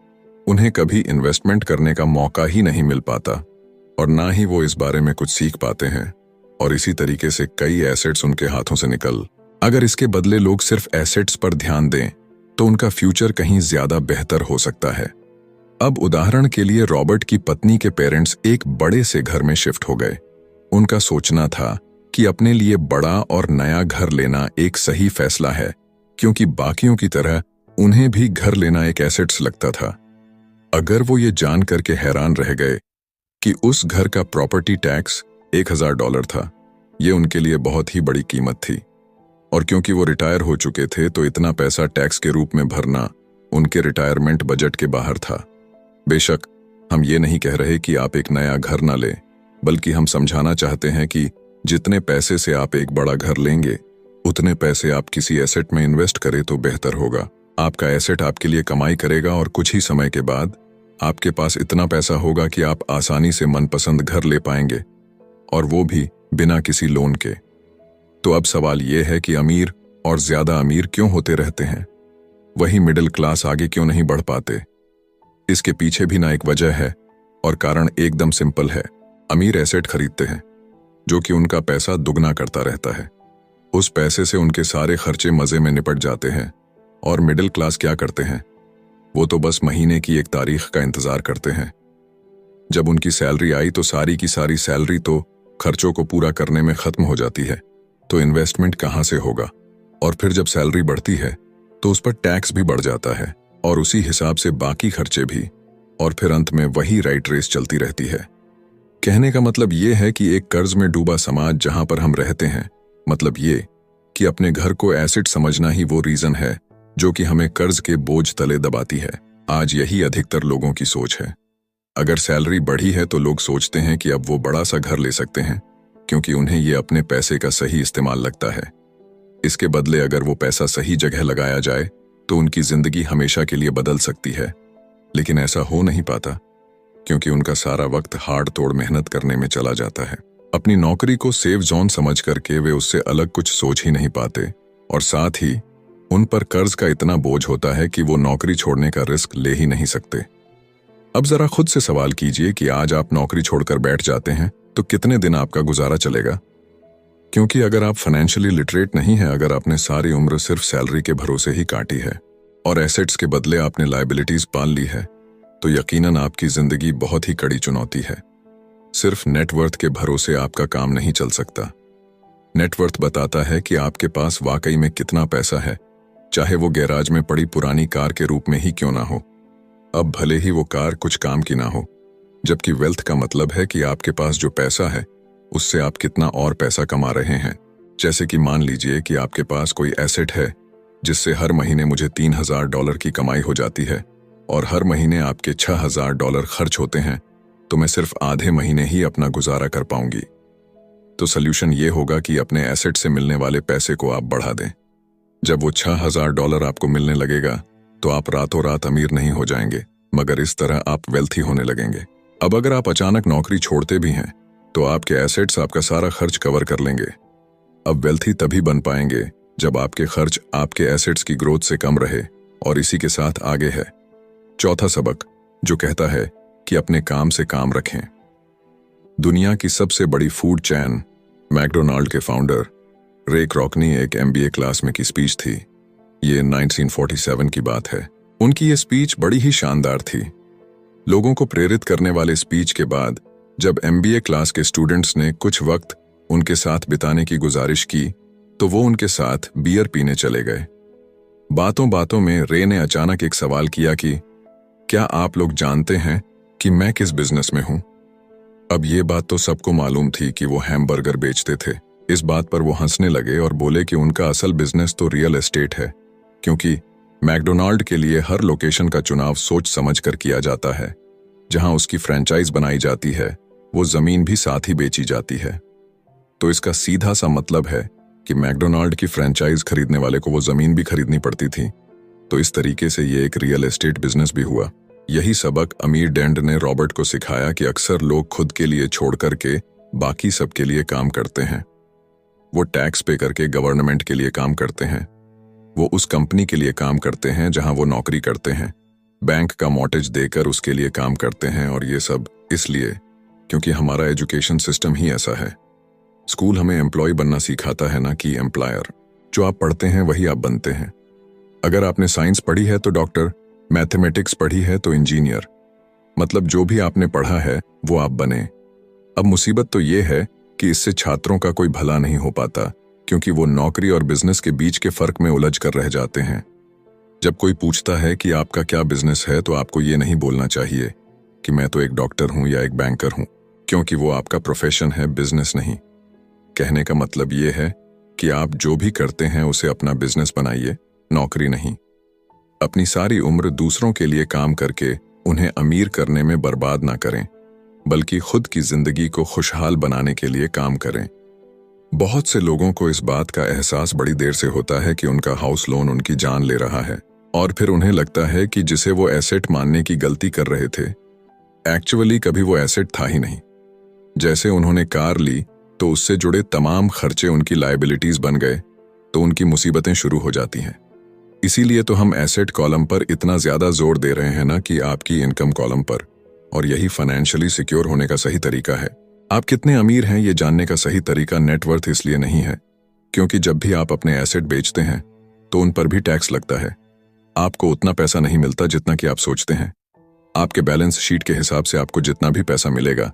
उन्हें कभी इन्वेस्टमेंट करने का मौका ही नहीं मिल पाता और ना ही वो इस बारे में कुछ सीख पाते हैं, और इसी तरीके से कई एसेट्स उनके हाथों से निकल। अगर इसके बदले लोग सिर्फ एसेट्स पर ध्यान दें तो उनका फ्यूचर कहीं ज्यादा बेहतर हो सकता है। अब उदाहरण के लिए रॉबर्ट की पत्नी के पेरेंट्स एक बड़े से घर में शिफ्ट हो गए। उनका सोचना था कि अपने लिए बड़ा और नया घर लेना एक सही फैसला है, क्योंकि बाकियों की तरह उन्हें भी घर लेना एक एसेट्स लगता था। अगर वो ये जान करके हैरान रह गए कि उस घर का प्रॉपर्टी टैक्स $1000 था, ये उनके लिए बहुत ही बड़ी कीमत थी, और क्योंकि वो रिटायर हो चुके थे तो इतना पैसा टैक्स के रूप में भरना उनके रिटायरमेंट बजट के बाहर था। बेशक हम ये नहीं कह रहे कि आप एक नया घर ना लें, बल्कि हम समझाना चाहते हैं कि जितने पैसे से आप एक बड़ा घर लेंगे, उतने पैसे आप किसी एसेट में इन्वेस्ट करें तो बेहतर होगा। आपका एसेट आपके लिए कमाई करेगा और कुछ ही समय के बाद आपके पास इतना पैसा होगा कि आप आसानी से मनपसंद घर ले पाएंगे, और वो भी बिना किसी लोन के। तो अब सवाल ये है कि अमीर और ज्यादा अमीर क्यों होते रहते हैं, वही मिडिल क्लास आगे क्यों नहीं बढ़ पाते? इसके पीछे भी ना एक वजह है, और कारण एकदम सिंपल है। अमीर एसेट खरीदते हैं जो कि उनका पैसा दुगना करता रहता है। उस पैसे से उनके सारे खर्चे मजे में निपट जाते हैं, और मिडिल क्लास क्या करते हैं, वो तो बस महीने की एक तारीख का इंतजार करते हैं। जब उनकी सैलरी आई तो सारी की सारी सैलरी तो खर्चों को पूरा करने में खत्म हो जाती है, तो इन्वेस्टमेंट कहाँ से होगा? और फिर जब सैलरी बढ़ती है तो उस पर टैक्स भी बढ़ जाता है, और उसी हिसाब से बाकी खर्चे भी। और फिर अंत में वही राइट रेस चलती रहती है। कहने का मतलब ये है कि एक कर्ज में डूबा समाज जहां पर हम रहते हैं, मतलब ये कि अपने घर को एसेट समझना ही वो रीजन है जो कि हमें कर्ज के बोझ तले दबाती है। आज यही अधिकतर लोगों की सोच है। अगर सैलरी बढ़ी है तो लोग सोचते हैं कि अब वो बड़ा सा घर ले सकते हैं, क्योंकि उन्हें ये अपने पैसे का सही इस्तेमाल लगता है। इसके बदले अगर वो पैसा सही जगह लगाया जाए तो उनकी जिंदगी हमेशा के लिए बदल सकती है। लेकिन ऐसा हो नहीं पाता, क्योंकि उनका सारा वक्त हाड़ तोड़ मेहनत करने में चला जाता है। अपनी नौकरी को सेफ जोन समझ करके वे उससे अलग कुछ सोच ही नहीं पाते, और साथ ही उन पर कर्ज का इतना बोझ होता है कि वो नौकरी छोड़ने का रिस्क ले ही नहीं सकते। अब जरा खुद से सवाल कीजिए कि आज आप नौकरी छोड़कर बैठ जाते हैं तो कितने दिन आपका गुजारा चलेगा? क्योंकि अगर आप फाइनेंशियली लिटरेट नहीं हैं, अगर आपने सारी उम्र सिर्फ सैलरी के भरोसे ही काटी है और एसेट्स के बदले आपने लायबिलिटीज पाल ली है, तो यकीनन आपकी जिंदगी बहुत ही कड़ी चुनौती है। सिर्फ नेटवर्थ के भरोसे आपका काम नहीं चल सकता। नेटवर्थ बताता है कि आपके पास वाकई में कितना पैसा है, चाहे वो गैराज में पड़ी पुरानी कार के रूप में ही क्यों ना हो। अब भले ही वो कार कुछ काम की ना हो, जबकि वेल्थ का मतलब है कि आपके पास जो पैसा है उससे आप कितना और पैसा कमा रहे हैं। जैसे कि मान लीजिए कि आपके पास कोई एसेट है जिससे हर महीने मुझे $3000 की कमाई हो जाती है और हर महीने आपके $6000 खर्च होते हैं, तो मैं सिर्फ आधे महीने ही अपना गुजारा कर पाऊंगी। तो सल्यूशन ये होगा कि अपने एसेट से मिलने वाले पैसे को आप बढ़ा दें। जब वो $6000 आपको मिलने लगेगा तो आप रातों रात अमीर नहीं हो जाएंगे, मगर इस तरह आप वेल्थी होने लगेंगे। अब अगर आप अचानक नौकरी छोड़ते भी हैं तो आपके एसेट्स आपका सारा खर्च कवर कर लेंगे। अब वेल्थी तभी बन पाएंगे जब आपके खर्च आपके एसेट्स की ग्रोथ से कम रहे, और इसी के साथ आगे है चौथा सबक, जो कहता है कि अपने काम से काम रखें। दुनिया की सबसे बड़ी फूड चैन मैकडोनाल्ड के फाउंडर रे क्रॉकनी एक MBA क्लास में की स्पीच थी। ये 1947 की बात है। उनकी ये स्पीच बड़ी ही शानदार थी। लोगों को प्रेरित करने वाले स्पीच के बाद जब MBA क्लास के स्टूडेंट्स ने कुछ वक्त उनके साथ बिताने की गुजारिश की तो वो उनके साथ बियर पीने चले गए। बातों बातों में रे ने अचानक एक सवाल किया कि क्या आप लोग जानते हैं कि मैं किस बिजनेस में हूं? अब ये बात तो सबको मालूम थी कि वो हैमबर्गर बेचते थे। इस बात पर वो हंसने लगे और बोले कि उनका असल बिजनेस तो रियल एस्टेट है, क्योंकि मैकडोनाल्ड के लिए हर लोकेशन का चुनाव सोच समझ कर किया जाता है। जहां उसकी फ्रेंचाइज बनाई जाती है वो जमीन भी साथ ही बेची जाती है। तो इसका सीधा सा मतलब है कि मैकडोनाल्ड की फ्रेंचाइज खरीदने वाले को वो जमीन भी खरीदनी पड़ती थी। तो इस तरीके से ये एक रियल एस्टेट बिजनेस भी हुआ। यही सबक अमीर डैड ने रॉबर्ट को सिखाया कि अक्सर लोग खुद के लिए छोड़ करके बाकी सबके लिए काम करते हैं। वो टैक्स पे करके गवर्नमेंट के लिए काम करते हैं, वो उस कंपनी के लिए काम करते हैं जहां वो नौकरी करते हैं, बैंक का मॉर्टगेज देकर उसके लिए काम करते हैं। और ये सब इसलिए क्योंकि हमारा एजुकेशन सिस्टम ही ऐसा है। स्कूल हमें एम्प्लॉय बनना सिखाता है, ना कि एम्प्लॉयर। जो आप पढ़ते हैं वही आप बनते हैं। अगर आपने साइंस पढ़ी है तो डॉक्टर, मैथमेटिक्स पढ़ी है तो इंजीनियर, मतलब जो भी आपने पढ़ा है वो आप बने। अब मुसीबत तो ये है कि इससे छात्रों का कोई भला नहीं हो पाता, क्योंकि वो नौकरी और बिजनेस के बीच के फर्क में उलझ कर रह जाते हैं। जब कोई पूछता है कि आपका क्या बिजनेस है तो आपको ये नहीं बोलना चाहिए कि मैं तो एक डॉक्टर हूं या एक बैंकर हूं, क्योंकि वो आपका प्रोफेशन है, बिजनेस नहीं। कहने का मतलब ये है कि आप जो भी करते हैं उसे अपना बिजनेस बनाइए, नौकरी नहीं। अपनी सारी उम्र दूसरों के लिए काम करके उन्हें अमीर करने में बर्बाद ना करें, बल्कि खुद की जिंदगी को खुशहाल बनाने के लिए काम करें। बहुत से लोगों को इस बात का एहसास बड़ी देर से होता है कि उनका हाउस लोन उनकी जान ले रहा है, और फिर उन्हें लगता है कि जिसे वो एसेट मानने की गलती कर रहे थे, एक्चुअली कभी वो एसेट था ही नहीं। जैसे उन्होंने कार ली तो उससे जुड़े तमाम खर्चे उनकी लायबिलिटीज बन गए, तो उनकी मुसीबतें शुरू हो जाती हैं। इसीलिए तो हम एसेट कॉलम पर इतना ज्यादा जोर दे रहे हैं ना कि आपकी इनकम कॉलम पर, और यही फाइनेंशियली सिक्योर होने का सही तरीका है। आप कितने अमीर हैं ये जानने का सही तरीका नेटवर्थ इसलिए नहीं है क्योंकि जब भी आप अपने एसेट बेचते हैं तो उन पर भी टैक्स लगता है। आपको उतना पैसा नहीं मिलता जितना कि आप सोचते हैं। आपके बैलेंस शीट के हिसाब से आपको जितना भी पैसा मिलेगा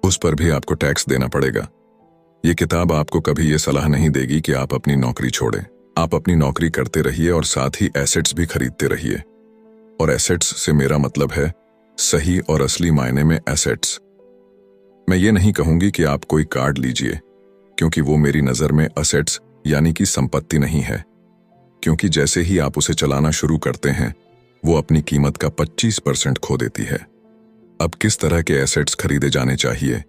उस पर भी आपको टैक्स देना पड़ेगा। ये किताब आपको कभी ये सलाह नहीं देगी कि आप अपनी नौकरी छोड़ें। आप अपनी नौकरी करते रहिए और साथ ही एसेट्स भी खरीदते रहिए। और एसेट्स से मेरा मतलब है सही और असली मायने में एसेट्स। मैं ये नहीं कहूंगी कि आप कोई कार्ड लीजिए, क्योंकि वो मेरी नज़र में असेट्स यानी कि संपत्ति नहीं है, क्योंकि जैसे ही आप उसे चलाना शुरू करते हैं वो अपनी कीमत का 25% खो देती है। अब किस तरह के एसेट्स खरीदे जाने चाहिए,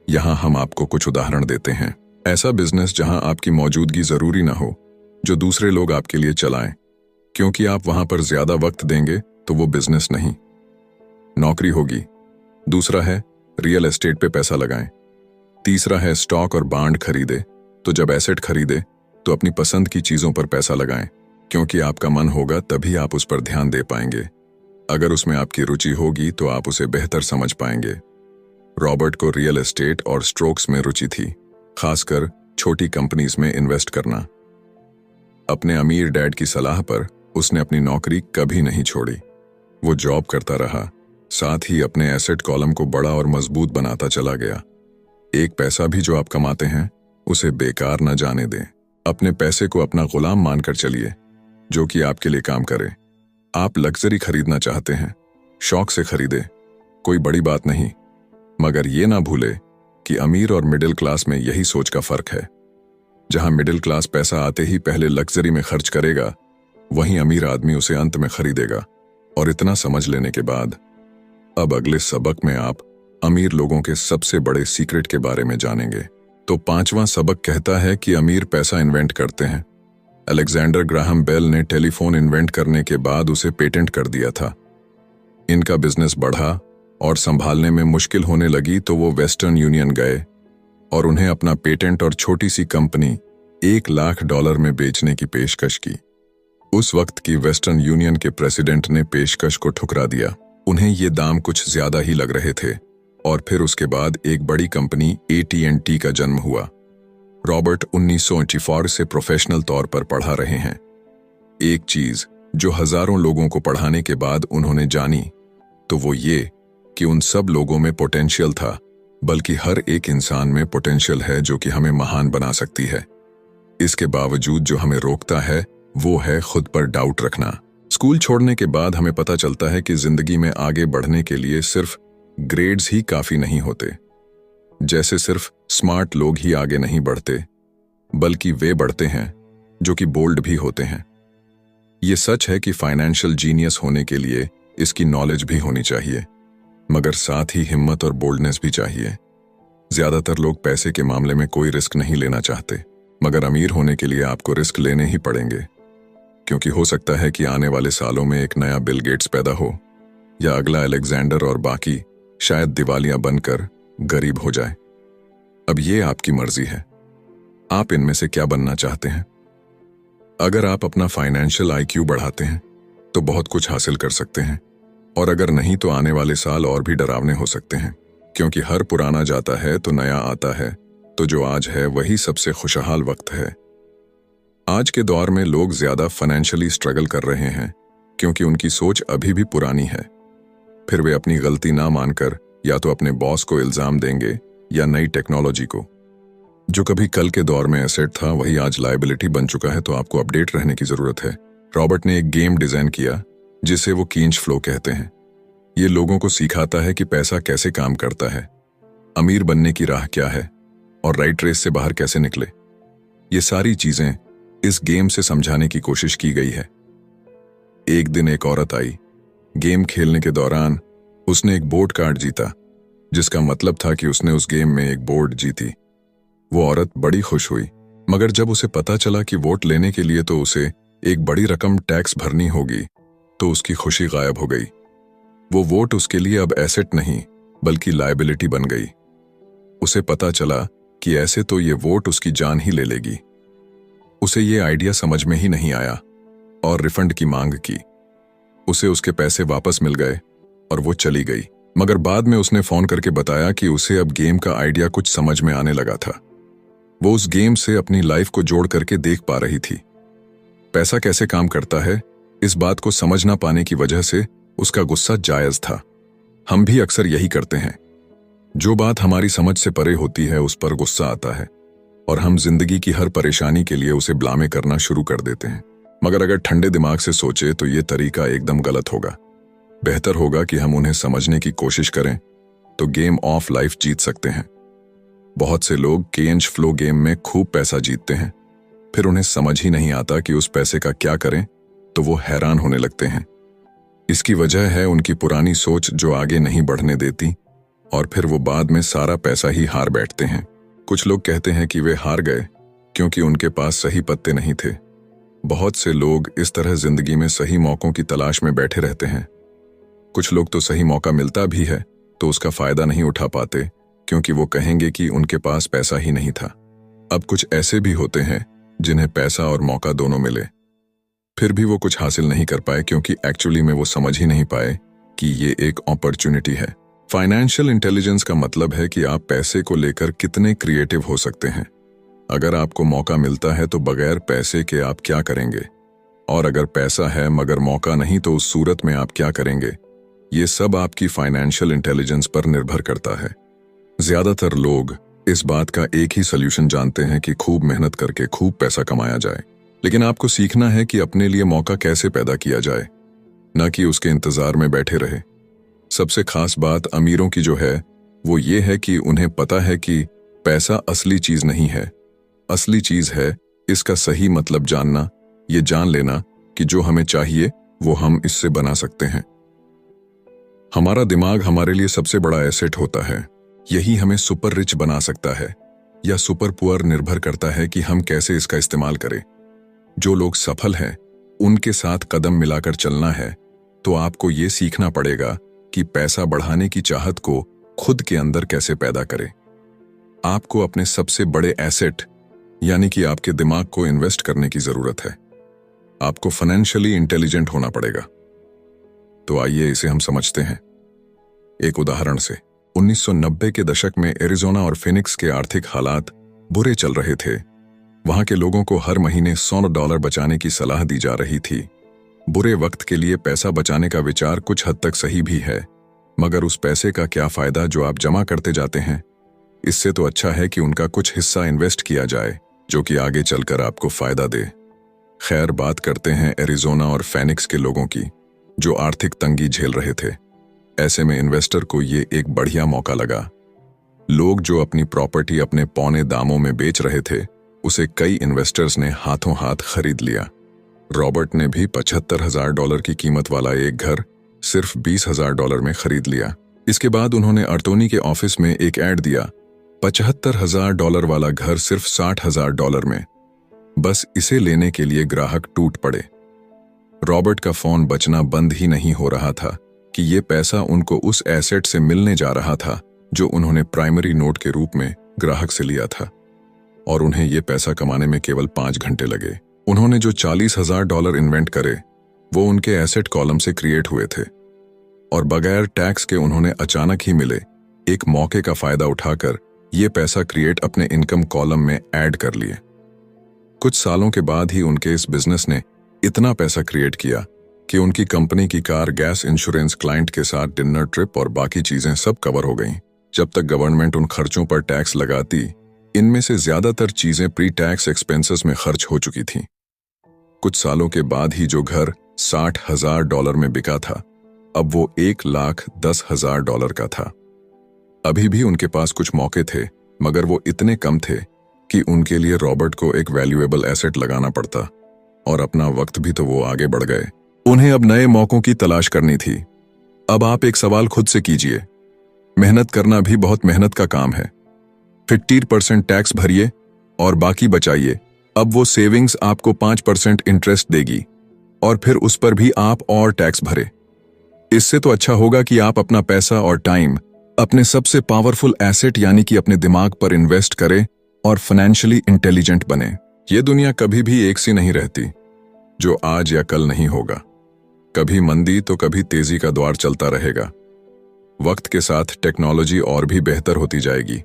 यहां हम आपको कुछ उदाहरण देते हैं। ऐसा बिजनेस जहां आपकी मौजूदगी जरूरी ना हो, जो दूसरे लोग आपके लिए चलाएं, क्योंकि आप वहां पर ज्यादा वक्त देंगे तो वो बिजनेस नहीं, नौकरी होगी। दूसरा है रियल एस्टेट पे पैसा लगाएं। तीसरा है स्टॉक और बांड खरीदे, तो जब एसेट खरीदे तो अपनी पसंद की चीजों पर पैसा लगाएं, क्योंकि आपका मन होगा तभी आप उस पर ध्यान दे पाएंगे। अगर उसमें आपकी रुचि होगी तो आप उसे बेहतर समझ पाएंगे। रॉबर्ट को रियल एस्टेट और स्ट्रोक्स में रुचि थी, खासकर छोटी कंपनीज में इन्वेस्ट करना। अपने अमीर डैड की सलाह पर उसने अपनी नौकरी कभी नहीं छोड़ी। वो जॉब करता रहा, साथ ही अपने एसेट कॉलम को बड़ा और मजबूत बनाता चला गया। एक पैसा भी जो आप कमाते हैं उसे बेकार न जाने दें। अपने पैसे को अपना गुलाम मानकर चलिए, जो कि आपके लिए काम करे। आप लग्जरी खरीदना चाहते हैं, शौक से खरीदे, कोई बड़ी बात नहीं, मगर ये ना भूले कि अमीर और मिडिल क्लास में यही सोच का फर्क है। जहां मिडिल क्लास पैसा आते ही पहले लग्जरी में खर्च करेगा, वहीं अमीर आदमी उसे अंत में खरीदेगा। और इतना समझ लेने के बाद अब अगले सबक में आप अमीर लोगों के सबसे बड़े सीक्रेट के बारे में जानेंगे। तो 5वां सबक कहता है कि अमीर पैसा इन्वेंट करते हैं। अलेक्जेंडर ग्राहम बेल ने टेलीफोन इन्वेंट करने के बाद उसे पेटेंट कर दिया था। इनका बिजनेस बढ़ा और संभालने में मुश्किल होने लगी तो वो वेस्टर्न यूनियन गए और उन्हें अपना पेटेंट और छोटी सी कंपनी $1,00,000 में बेचने की पेशकश की। उस वक्त की वेस्टर्न यूनियन के प्रेसिडेंट ने पेशकश को ठुकरा दिया। उन्हें ये दाम कुछ ज्यादा ही लग रहे थे और फिर उसके बाद एक बड़ी कंपनी AT&T का जन्म हुआ। रॉबर्ट 1984 से प्रोफेशनल तौर पर पढ़ा रहे हैं। एक चीज जो हजारों लोगों को पढ़ाने के बाद उन्होंने जानी तो वो ये कि उन सब लोगों में पोटेंशियल था, बल्कि हर एक इंसान में पोटेंशियल है जो कि हमें महान बना सकती है। इसके बावजूद जो हमें रोकता है वो है खुद पर डाउट रखना। स्कूल छोड़ने के बाद हमें पता चलता है कि जिंदगी में आगे बढ़ने के लिए सिर्फ ग्रेड्स ही काफी नहीं होते। जैसे सिर्फ स्मार्ट लोग ही आगे नहीं बढ़ते, बल्कि वे बढ़ते हैं जो कि बोल्ड भी होते हैं। ये सच है कि फाइनेंशियल जीनियस होने के लिए इसकी नॉलेज भी होनी चाहिए, मगर साथ ही हिम्मत और बोल्डनेस भी चाहिए। ज्यादातर लोग पैसे के मामले में कोई रिस्क नहीं लेना चाहते, मगर अमीर होने के लिए आपको रिस्क लेने ही पड़ेंगे, क्योंकि हो सकता है कि आने वाले सालों में एक नया बिल गेट्स पैदा हो या अगला अलेक्जेंडर और बाकी शायद दिवालिया बनकर गरीब हो जाए। अब ये आपकी मर्जी है, आप इनमें से क्या बनना चाहते हैं। अगर आप अपना फाइनेंशियल IQ बढ़ाते हैं तो बहुत कुछ हासिल कर सकते हैं, और अगर नहीं तो आने वाले साल और भी डरावने हो सकते हैं, क्योंकि हर पुराना जाता है तो नया आता है। तो जो आज है वही सबसे खुशहाल वक्त है। आज के दौर में लोग ज्यादा फाइनेंशियली स्ट्रगल कर रहे हैं क्योंकि उनकी सोच अभी भी पुरानी है। फिर वे अपनी गलती ना मानकर या तो अपने बॉस को इल्जाम देंगे या नई टेक्नोलॉजी को। जो कभी कल के दौर में एसेट था वही आज लायबिलिटी बन चुका है, तो आपको अपडेट रहने की जरूरत है। रॉबर्ट ने एक गेम डिजाइन किया जिसे वो कींच फ्लो कहते हैं। ये लोगों को सिखाता है कि पैसा कैसे काम करता है, अमीर बनने की राह क्या है और राइट रेस से बाहर कैसे निकले। ये सारी चीजें इस गेम से समझाने की कोशिश की गई है। एक दिन एक औरत आई। गेम खेलने के दौरान उसने एक बोर्ड कार्ड जीता, जिसका मतलब था कि उसने उस गेम में एक बोर्ड जीती। वो औरत बड़ी खुश हुई, मगर जब उसे पता चला कि वोट लेने के लिए तो उसे एक बड़ी रकम टैक्स भरनी होगी, तो उसकी खुशी गायब हो गई। वो वोट उसके लिए अब एसेट नहीं बल्कि लायबिलिटी बन गई। उसे पता चला कि ऐसे तो ये वोट उसकी जान ही ले लेगी। उसे ये आइडिया समझ में ही नहीं आया और रिफंड की मांग की। उसे उसके पैसे वापस मिल गए और वो चली गई, मगर बाद में उसने फोन करके बताया कि उसे अब गेम का आइडिया कुछ समझ में आने लगा था। वो उस गेम से अपनी लाइफ को जोड़ करके देख पा रही थी। पैसा कैसे काम करता है, इस बात को समझ ना पाने की वजह से उसका गुस्सा जायज था। हम भी अक्सर यही करते हैं। जो बात हमारी समझ से परे होती है उस पर गुस्सा आता है और हम जिंदगी की हर परेशानी के लिए उसे ब्लामे करना शुरू कर देते हैं। मगर अगर ठंडे दिमाग से सोचे तो ये तरीका एकदम गलत होगा। बेहतर होगा कि हम उन्हें समझने की कोशिश करें तो गेम ऑफ लाइफ जीत सकते हैं। बहुत से लोग कैश फ्लो गेम में खूब पैसा जीतते हैं, फिर उन्हें समझ ही नहीं आता कि उस पैसे का क्या करें, तो वो हैरान होने लगते हैं। इसकी वजह है उनकी पुरानी सोच जो आगे नहीं बढ़ने देती, और फिर वो बाद में सारा पैसा ही हार बैठते हैं। कुछ लोग कहते हैं कि वे हार गए क्योंकि उनके पास सही पत्ते नहीं थे। बहुत से लोग इस तरह जिंदगी में सही मौकों की तलाश में बैठे रहते हैं। कुछ लोग तो सही मौका मिलता भी है तो उसका फायदा नहीं उठा पाते क्योंकि वो कहेंगे कि उनके पास पैसा ही नहीं था। अब कुछ ऐसे भी होते हैं जिन्हें पैसा और मौका दोनों मिले, फिर भी वो कुछ हासिल नहीं कर पाए क्योंकि एक्चुअली में वो समझ ही नहीं पाए कि ये एक अपॉर्चुनिटी है। फाइनेंशियल इंटेलिजेंस का मतलब है कि आप पैसे को लेकर कितने क्रिएटिव हो सकते हैं। अगर आपको मौका मिलता है तो बगैर पैसे के आप क्या करेंगे, और अगर पैसा है मगर मौका नहीं तो उस सूरत में आप क्या करेंगे। ये सब आपकी फाइनेंशियल इंटेलिजेंस पर निर्भर करता है। ज्यादातर लोग इस बात का एक ही सॉल्यूशन जानते हैं कि खूब मेहनत करके खूब पैसा कमाया जाए, लेकिन आपको सीखना है कि अपने लिए मौका कैसे पैदा किया जाए, न कि उसके इंतजार में बैठे रहे। सबसे खास बात अमीरों की जो है वो ये है कि उन्हें पता है कि पैसा असली चीज नहीं है। असली चीज है इसका सही मतलब जानना, ये जान लेना कि जो हमें चाहिए वो हम इससे बना सकते हैं। हमारा दिमाग हमारे लिए सबसे बड़ा एसेट होता है। यही हमें सुपर रिच बना सकता है या सुपर पुअर, निर्भर करता है कि हम कैसे इसका इस्तेमाल करें। जो लोग सफल हैं उनके साथ कदम मिलाकर चलना है तो आपको ये सीखना पड़ेगा कि पैसा बढ़ाने की चाहत को खुद के अंदर कैसे पैदा करें। आपको अपने सबसे बड़े एसेट यानी कि आपके दिमाग को इन्वेस्ट करने की जरूरत है। आपको फाइनेंशियली इंटेलिजेंट होना पड़ेगा। तो आइए इसे हम समझते हैं एक उदाहरण से। 1990 के दशक में एरिज़ोना और फिनिक्स के आर्थिक हालात बुरे चल रहे थे। वहां के लोगों को हर महीने $100 बचाने की सलाह दी जा रही थी। बुरे वक्त के लिए पैसा बचाने का विचार कुछ हद तक सही भी है, मगर उस पैसे का क्या फायदा जो आप जमा करते जाते हैं। इससे तो अच्छा है कि उनका कुछ हिस्सा इन्वेस्ट किया जाए जो कि आगे चलकर आपको फायदा दे। खैर, बात करते हैं एरिज़ोना और फिनिक्स के लोगों की जो आर्थिक तंगी झेल रहे थे। ऐसे में इन्वेस्टर को ये एक बढ़िया मौका लगा। लोग जो अपनी प्रॉपर्टी अपने पौने दामों में बेच रहे थे उसे कई इन्वेस्टर्स ने हाथों हाथ खरीद लिया। रॉबर्ट ने भी $75,000 की कीमत वाला एक घर सिर्फ $20,000 में खरीद लिया। इसके बाद उन्होंने अर्टोनी के ऑफिस में एक ऐड दिया, $75,000 वाला घर सिर्फ $60,000 में। बस इसे लेने के लिए ग्राहक टूट पड़े। रॉबर्ट का फोन बजना बंद ही नहीं हो रहा था कि ये पैसा उनको उस एसेट से मिलने जा रहा था जो उन्होंने प्राइमरी नोट के रूप में ग्राहक से लिया था, और उन्हें ये पैसा कमाने में केवल 5 घंटे लगे। उन्होंने जो $40,000 इन्वेंट करे वो उनके एसेट कॉलम से क्रिएट हुए थे, और बगैर टैक्स के उन्होंने अचानक ही मिले एक मौके का फायदा उठाकर ये पैसा क्रिएट अपने इनकम कॉलम में ऐड कर लिए। कुछ सालों के बाद ही उनके इस बिजनेस ने इतना पैसा क्रिएट किया कि उनकी कंपनी की कार, गैस, इंश्योरेंस, क्लाइंट के साथ डिनर ट्रिप और बाकी चीजें सब कवर हो गईं। जब तक गवर्नमेंट उन खर्चों पर टैक्स लगाती, इनमें से ज्यादातर चीजें प्री टैक्स एक्सपेंसेस में खर्च हो चुकी थीं। कुछ सालों के बाद ही जो घर $60,000 में बिका था अब वो $1,10,000 का था। अभी भी उनके पास कुछ मौके थे, मगर वो इतने कम थे कि उनके लिए रॉबर्ट को एक वैल्यूएबल एसेट लगाना पड़ता, और अपना वक्त भी तो वो आगे बढ़ गए। उन्हें अब नए मौकों की तलाश करनी थी। अब आप एक सवाल खुद से कीजिए, मेहनत करना भी बहुत मेहनत का काम है। 50% टैक्स भरिए और बाकी बचाइए। अब वो सेविंग्स आपको 5% इंटरेस्ट देगी, और फिर उस पर भी आप और टैक्स भरे। इससे तो अच्छा होगा कि आप अपना पैसा और टाइम अपने सबसे पावरफुल एसेट यानी कि अपने दिमाग पर इन्वेस्ट करें और फाइनेंशियली इंटेलिजेंट बने। ये दुनिया कभी भी एक सी नहीं रहती, जो आज या कल नहीं होगा। कभी मंदी तो कभी तेजी का दौर चलता रहेगा। वक्त के साथ टेक्नोलॉजी और भी बेहतर होती जाएगी।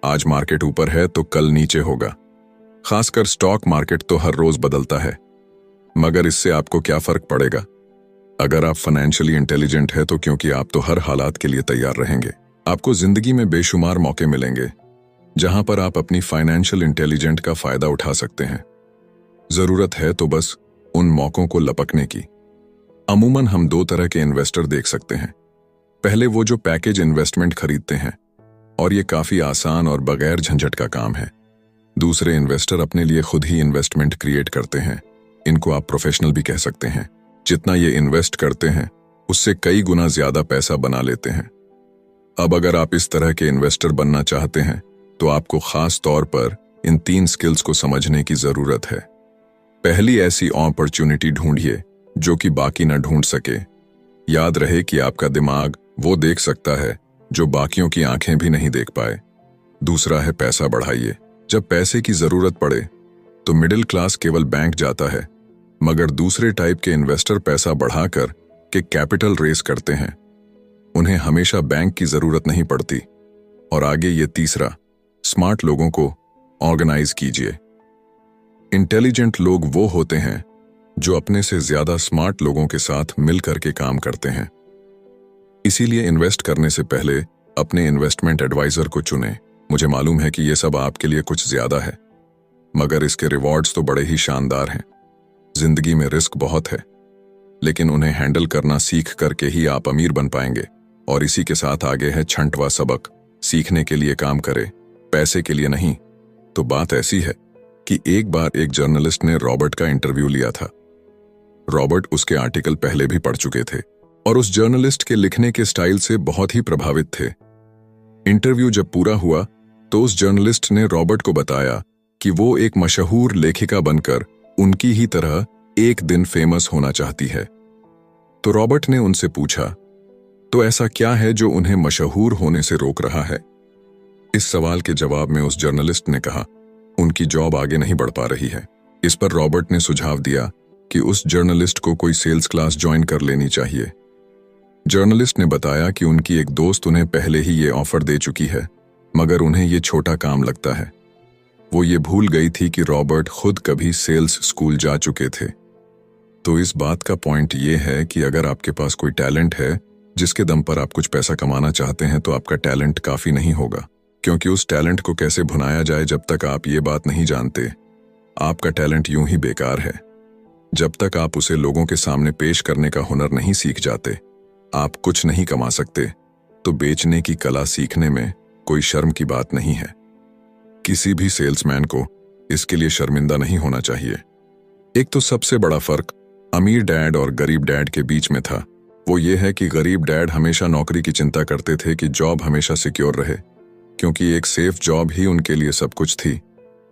आज मार्केट ऊपर है तो कल नीचे होगा। खासकर स्टॉक मार्केट तो हर रोज बदलता है, मगर इससे आपको क्या फर्क पड़ेगा? अगर आप फाइनेंशियली इंटेलिजेंट है तो क्योंकि आप तो हर हालात के लिए तैयार रहेंगे। आपको जिंदगी में बेशुमार मौके मिलेंगे जहां पर आप अपनी फाइनेंशियल इंटेलिजेंट का फायदा उठा सकते हैं। जरूरत है तो बस उन मौकों को लपकने की। अमूमन हम दो तरह के इन्वेस्टर देख सकते हैं। पहले वो जो पैकेज इन्वेस्टमेंट खरीदते हैं, और ये काफी आसान और बगैर झंझट का काम है। दूसरे इन्वेस्टर अपने लिए खुद ही इन्वेस्टमेंट क्रिएट करते हैं। इनको आप प्रोफेशनल भी कह सकते हैं। जितना ये इन्वेस्ट करते हैं उससे कई गुना ज्यादा पैसा बना लेते हैं। अब अगर आप इस तरह के इन्वेस्टर बनना चाहते हैं तो आपको खास तौर पर इन 3 स्किल्स को समझने की जरूरत है। पहली, ऐसी अपॉर्चुनिटी ढूंढिए जो कि बाकी न ढूंढ सके। याद रहे कि आपका दिमाग वो देख सकता है जो बाकियों की आंखें भी नहीं देख पाए। दूसरा है, पैसा बढ़ाइए। जब पैसे की जरूरत पड़े तो मिडिल क्लास केवल बैंक जाता है, मगर दूसरे टाइप के इन्वेस्टर पैसा बढ़ाकर के कैपिटल रेस करते हैं। उन्हें हमेशा बैंक की जरूरत नहीं पड़ती। और आगे ये तीसरा, स्मार्ट लोगों को ऑर्गेनाइज कीजिए। इंटेलिजेंट लोग वो होते हैं जो अपने से ज्यादा स्मार्ट लोगों के साथ मिलकर के काम करते हैं। इसीलिए इन्वेस्ट करने से पहले अपने इन्वेस्टमेंट एडवाइजर को चुनें। मुझे मालूम है कि यह सब आपके लिए कुछ ज्यादा है, मगर इसके रिवॉर्ड्स तो बड़े ही शानदार हैं। जिंदगी में रिस्क बहुत है, लेकिन उन्हें हैंडल करना सीख करके ही आप अमीर बन पाएंगे। और इसी के साथ आगे है 6वां सबक, सीखने के लिए काम करें, पैसे के लिए नहीं। तो बात ऐसी है कि एक बार एक जर्नलिस्ट ने रॉबर्ट का इंटरव्यू लिया था। रॉबर्ट उसके आर्टिकल पहले भी पढ़ चुके थे और उस जर्नलिस्ट के लिखने के स्टाइल से बहुत ही प्रभावित थे। इंटरव्यू जब पूरा हुआ तो उस जर्नलिस्ट ने रॉबर्ट को बताया कि वो एक मशहूर लेखिका बनकर उनकी ही तरह एक दिन फेमस होना चाहती है। तो रॉबर्ट ने उनसे पूछा, तो ऐसा क्या है जो उन्हें मशहूर होने से रोक रहा है? इस सवाल के जवाब में उस जर्नलिस्ट ने कहा, उनकी जॉब आगे नहीं बढ़ पा रही है। इस पर रॉबर्ट ने सुझाव दिया कि उस जर्नलिस्ट को कोई सेल्स क्लास ज्वाइन कर लेनी चाहिए। जर्नलिस्ट ने बताया कि उनकी एक दोस्त उन्हें पहले ही ये ऑफर दे चुकी है, मगर उन्हें ये छोटा काम लगता है। वो ये भूल गई थी कि रॉबर्ट खुद कभी सेल्स स्कूल जा चुके थे। तो इस बात का पॉइंट ये है कि अगर आपके पास कोई टैलेंट है जिसके दम पर आप कुछ पैसा कमाना चाहते हैं, तो आपका टैलेंट काफी नहीं होगा, क्योंकि उस टैलेंट को कैसे भुनाया जाए जब तक आप ये बात नहीं जानते, आपका टैलेंट यूं ही बेकार है। जब तक आप उसे लोगों के सामने पेश करने का हुनर नहीं सीख जाते, आप कुछ नहीं कमा सकते। तो बेचने की कला सीखने में कोई शर्म की बात नहीं है। किसी भी सेल्समैन को इसके लिए शर्मिंदा नहीं होना चाहिए। एक तो सबसे बड़ा फर्क अमीर डैड और गरीब डैड के बीच में था, वो ये है कि गरीब डैड हमेशा नौकरी की चिंता करते थे कि जॉब हमेशा सिक्योर रहे, क्योंकि एक सेफ जॉब ही उनके लिए सब कुछ थी।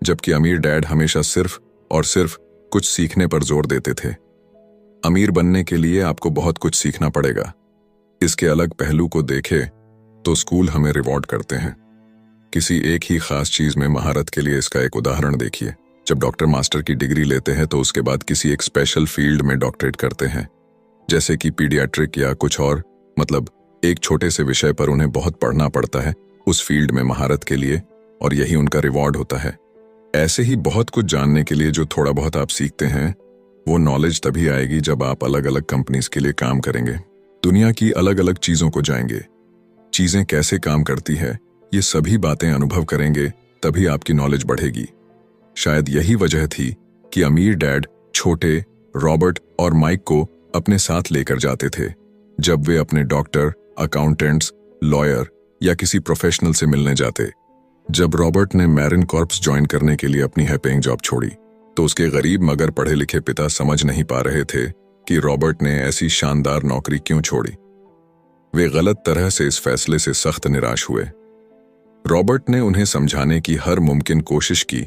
जबकि अमीर डैड हमेशा सिर्फ और सिर्फ कुछ सीखने पर जोर देते थे। अमीर बनने के लिए आपको बहुत कुछ सीखना पड़ेगा। इसके अलग पहलू को देखें तो स्कूल हमें रिवॉर्ड करते हैं किसी एक ही खास चीज में महारत के लिए। इसका एक उदाहरण देखिए, जब डॉक्टर मास्टर की डिग्री लेते हैं तो उसके बाद किसी एक स्पेशल फील्ड में डॉक्टरेट करते हैं, जैसे कि पीडियाट्रिक या कुछ और। मतलब एक छोटे से विषय पर उन्हें बहुत पढ़ना पड़ता है उस फील्ड में महारत के लिए, और यही उनका रिवॉर्ड होता है। ऐसे ही बहुत कुछ जानने के लिए जो थोड़ा बहुत आप सीखते हैं, वो नॉलेज तभी आएगी जब आप अलग अलग कंपनीज के लिए काम करेंगे, दुनिया की अलग अलग चीजों को जाएंगे, चीजें कैसे काम करती है, ये सभी बातें अनुभव करेंगे, तभी आपकी नॉलेज बढ़ेगी। शायद यही वजह थी कि अमीर डैड छोटे रॉबर्ट और माइक को अपने साथ लेकर जाते थे जब वे अपने डॉक्टर, अकाउंटेंट्स, लॉयर या किसी प्रोफेशनल से मिलने जाते। जब रॉबर्ट ने मैरिन कॉर्प्स ज्वाइन करने के लिए अपनी हाई पेइंग जॉब छोड़ी, तो उसके गरीब मगर पढ़े लिखे पिता समझ नहीं पा रहे थे कि रॉबर्ट ने ऐसी शानदार नौकरी क्यों छोड़ी। वे गलत तरह से इस फैसले से सख्त निराश हुए। रॉबर्ट ने उन्हें समझाने की हर मुमकिन कोशिश की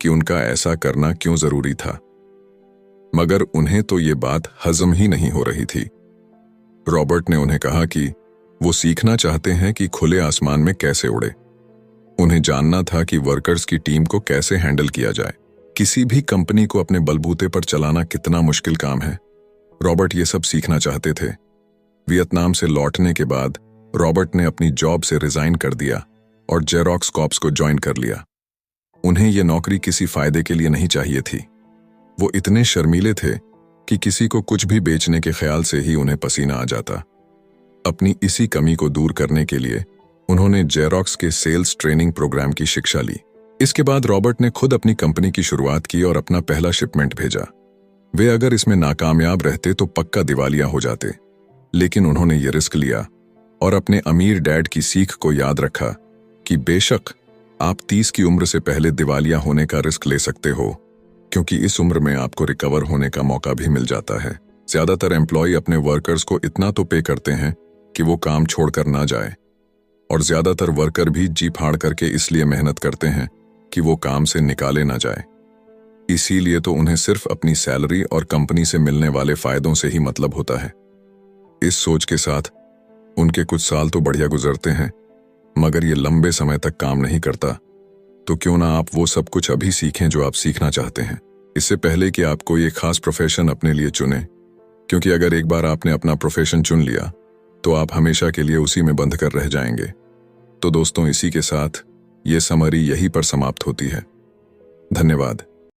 कि उनका ऐसा करना क्यों जरूरी था, मगर उन्हें तो ये बात हजम ही नहीं हो रही थी। रॉबर्ट ने उन्हें कहा कि वो सीखना चाहते हैं कि खुले आसमान में कैसे उड़े। उन्हें जानना था कि वर्कर्स की टीम को कैसे हैंडल किया जाए। किसी भी कंपनी को अपने बलबूते पर चलाना कितना मुश्किल काम है। रॉबर्ट ये सब सीखना चाहते थे। वियतनाम से लौटने के बाद रॉबर्ट ने अपनी जॉब से रिजाइन कर दिया और जेरोक्स कॉर्प्स को ज्वाइन कर लिया। उन्हें यह नौकरी किसी फायदे के लिए नहीं चाहिए थी। वो इतने शर्मीले थे कि किसी को कुछ भी बेचने के ख्याल से ही उन्हें पसीना आ जाता। अपनी इसी कमी को दूर करने के लिए उन्होंने जेरोक्स के सेल्स ट्रेनिंग प्रोग्राम की शिक्षा ली। इसके बाद रॉबर्ट ने खुद अपनी कंपनी की शुरुआत की और अपना पहला शिपमेंट भेजा। वे अगर इसमें नाकामयाब रहते तो पक्का दिवालिया हो जाते, लेकिन उन्होंने ये रिस्क लिया और अपने अमीर डैड की सीख को याद रखा कि बेशक आप 30 की उम्र से पहले दिवालिया होने का रिस्क ले सकते हो, क्योंकि इस उम्र में आपको रिकवर होने का मौका भी मिल जाता है। ज्यादातर एम्प्लॉय अपने वर्कर्स को इतना तो पे करते हैं कि वो काम छोड़कर ना जाए, और ज्यादातर वर्कर भी जी फाड़ करके इसलिए मेहनत करते हैं कि वो काम से निकाले ना जाए। इसीलिए तो उन्हें सिर्फ अपनी सैलरी और कंपनी से मिलने वाले फायदों से ही मतलब होता है। इस सोच के साथ उनके कुछ साल तो बढ़िया गुजरते हैं, मगर ये लंबे समय तक काम नहीं करता। तो क्यों ना आप वो सब कुछ अभी सीखें जो आप सीखना चाहते हैं, इससे पहले कि आप कोई एक खास प्रोफेशन अपने लिए चुनें, क्योंकि अगर एक बार आपने अपना प्रोफेशन चुन लिया तो आप हमेशा के लिए उसी में बंध कर रह जाएंगे। तो दोस्तों, इसी के साथ ये समरी यहीं पर समाप्त होती है। धन्यवाद।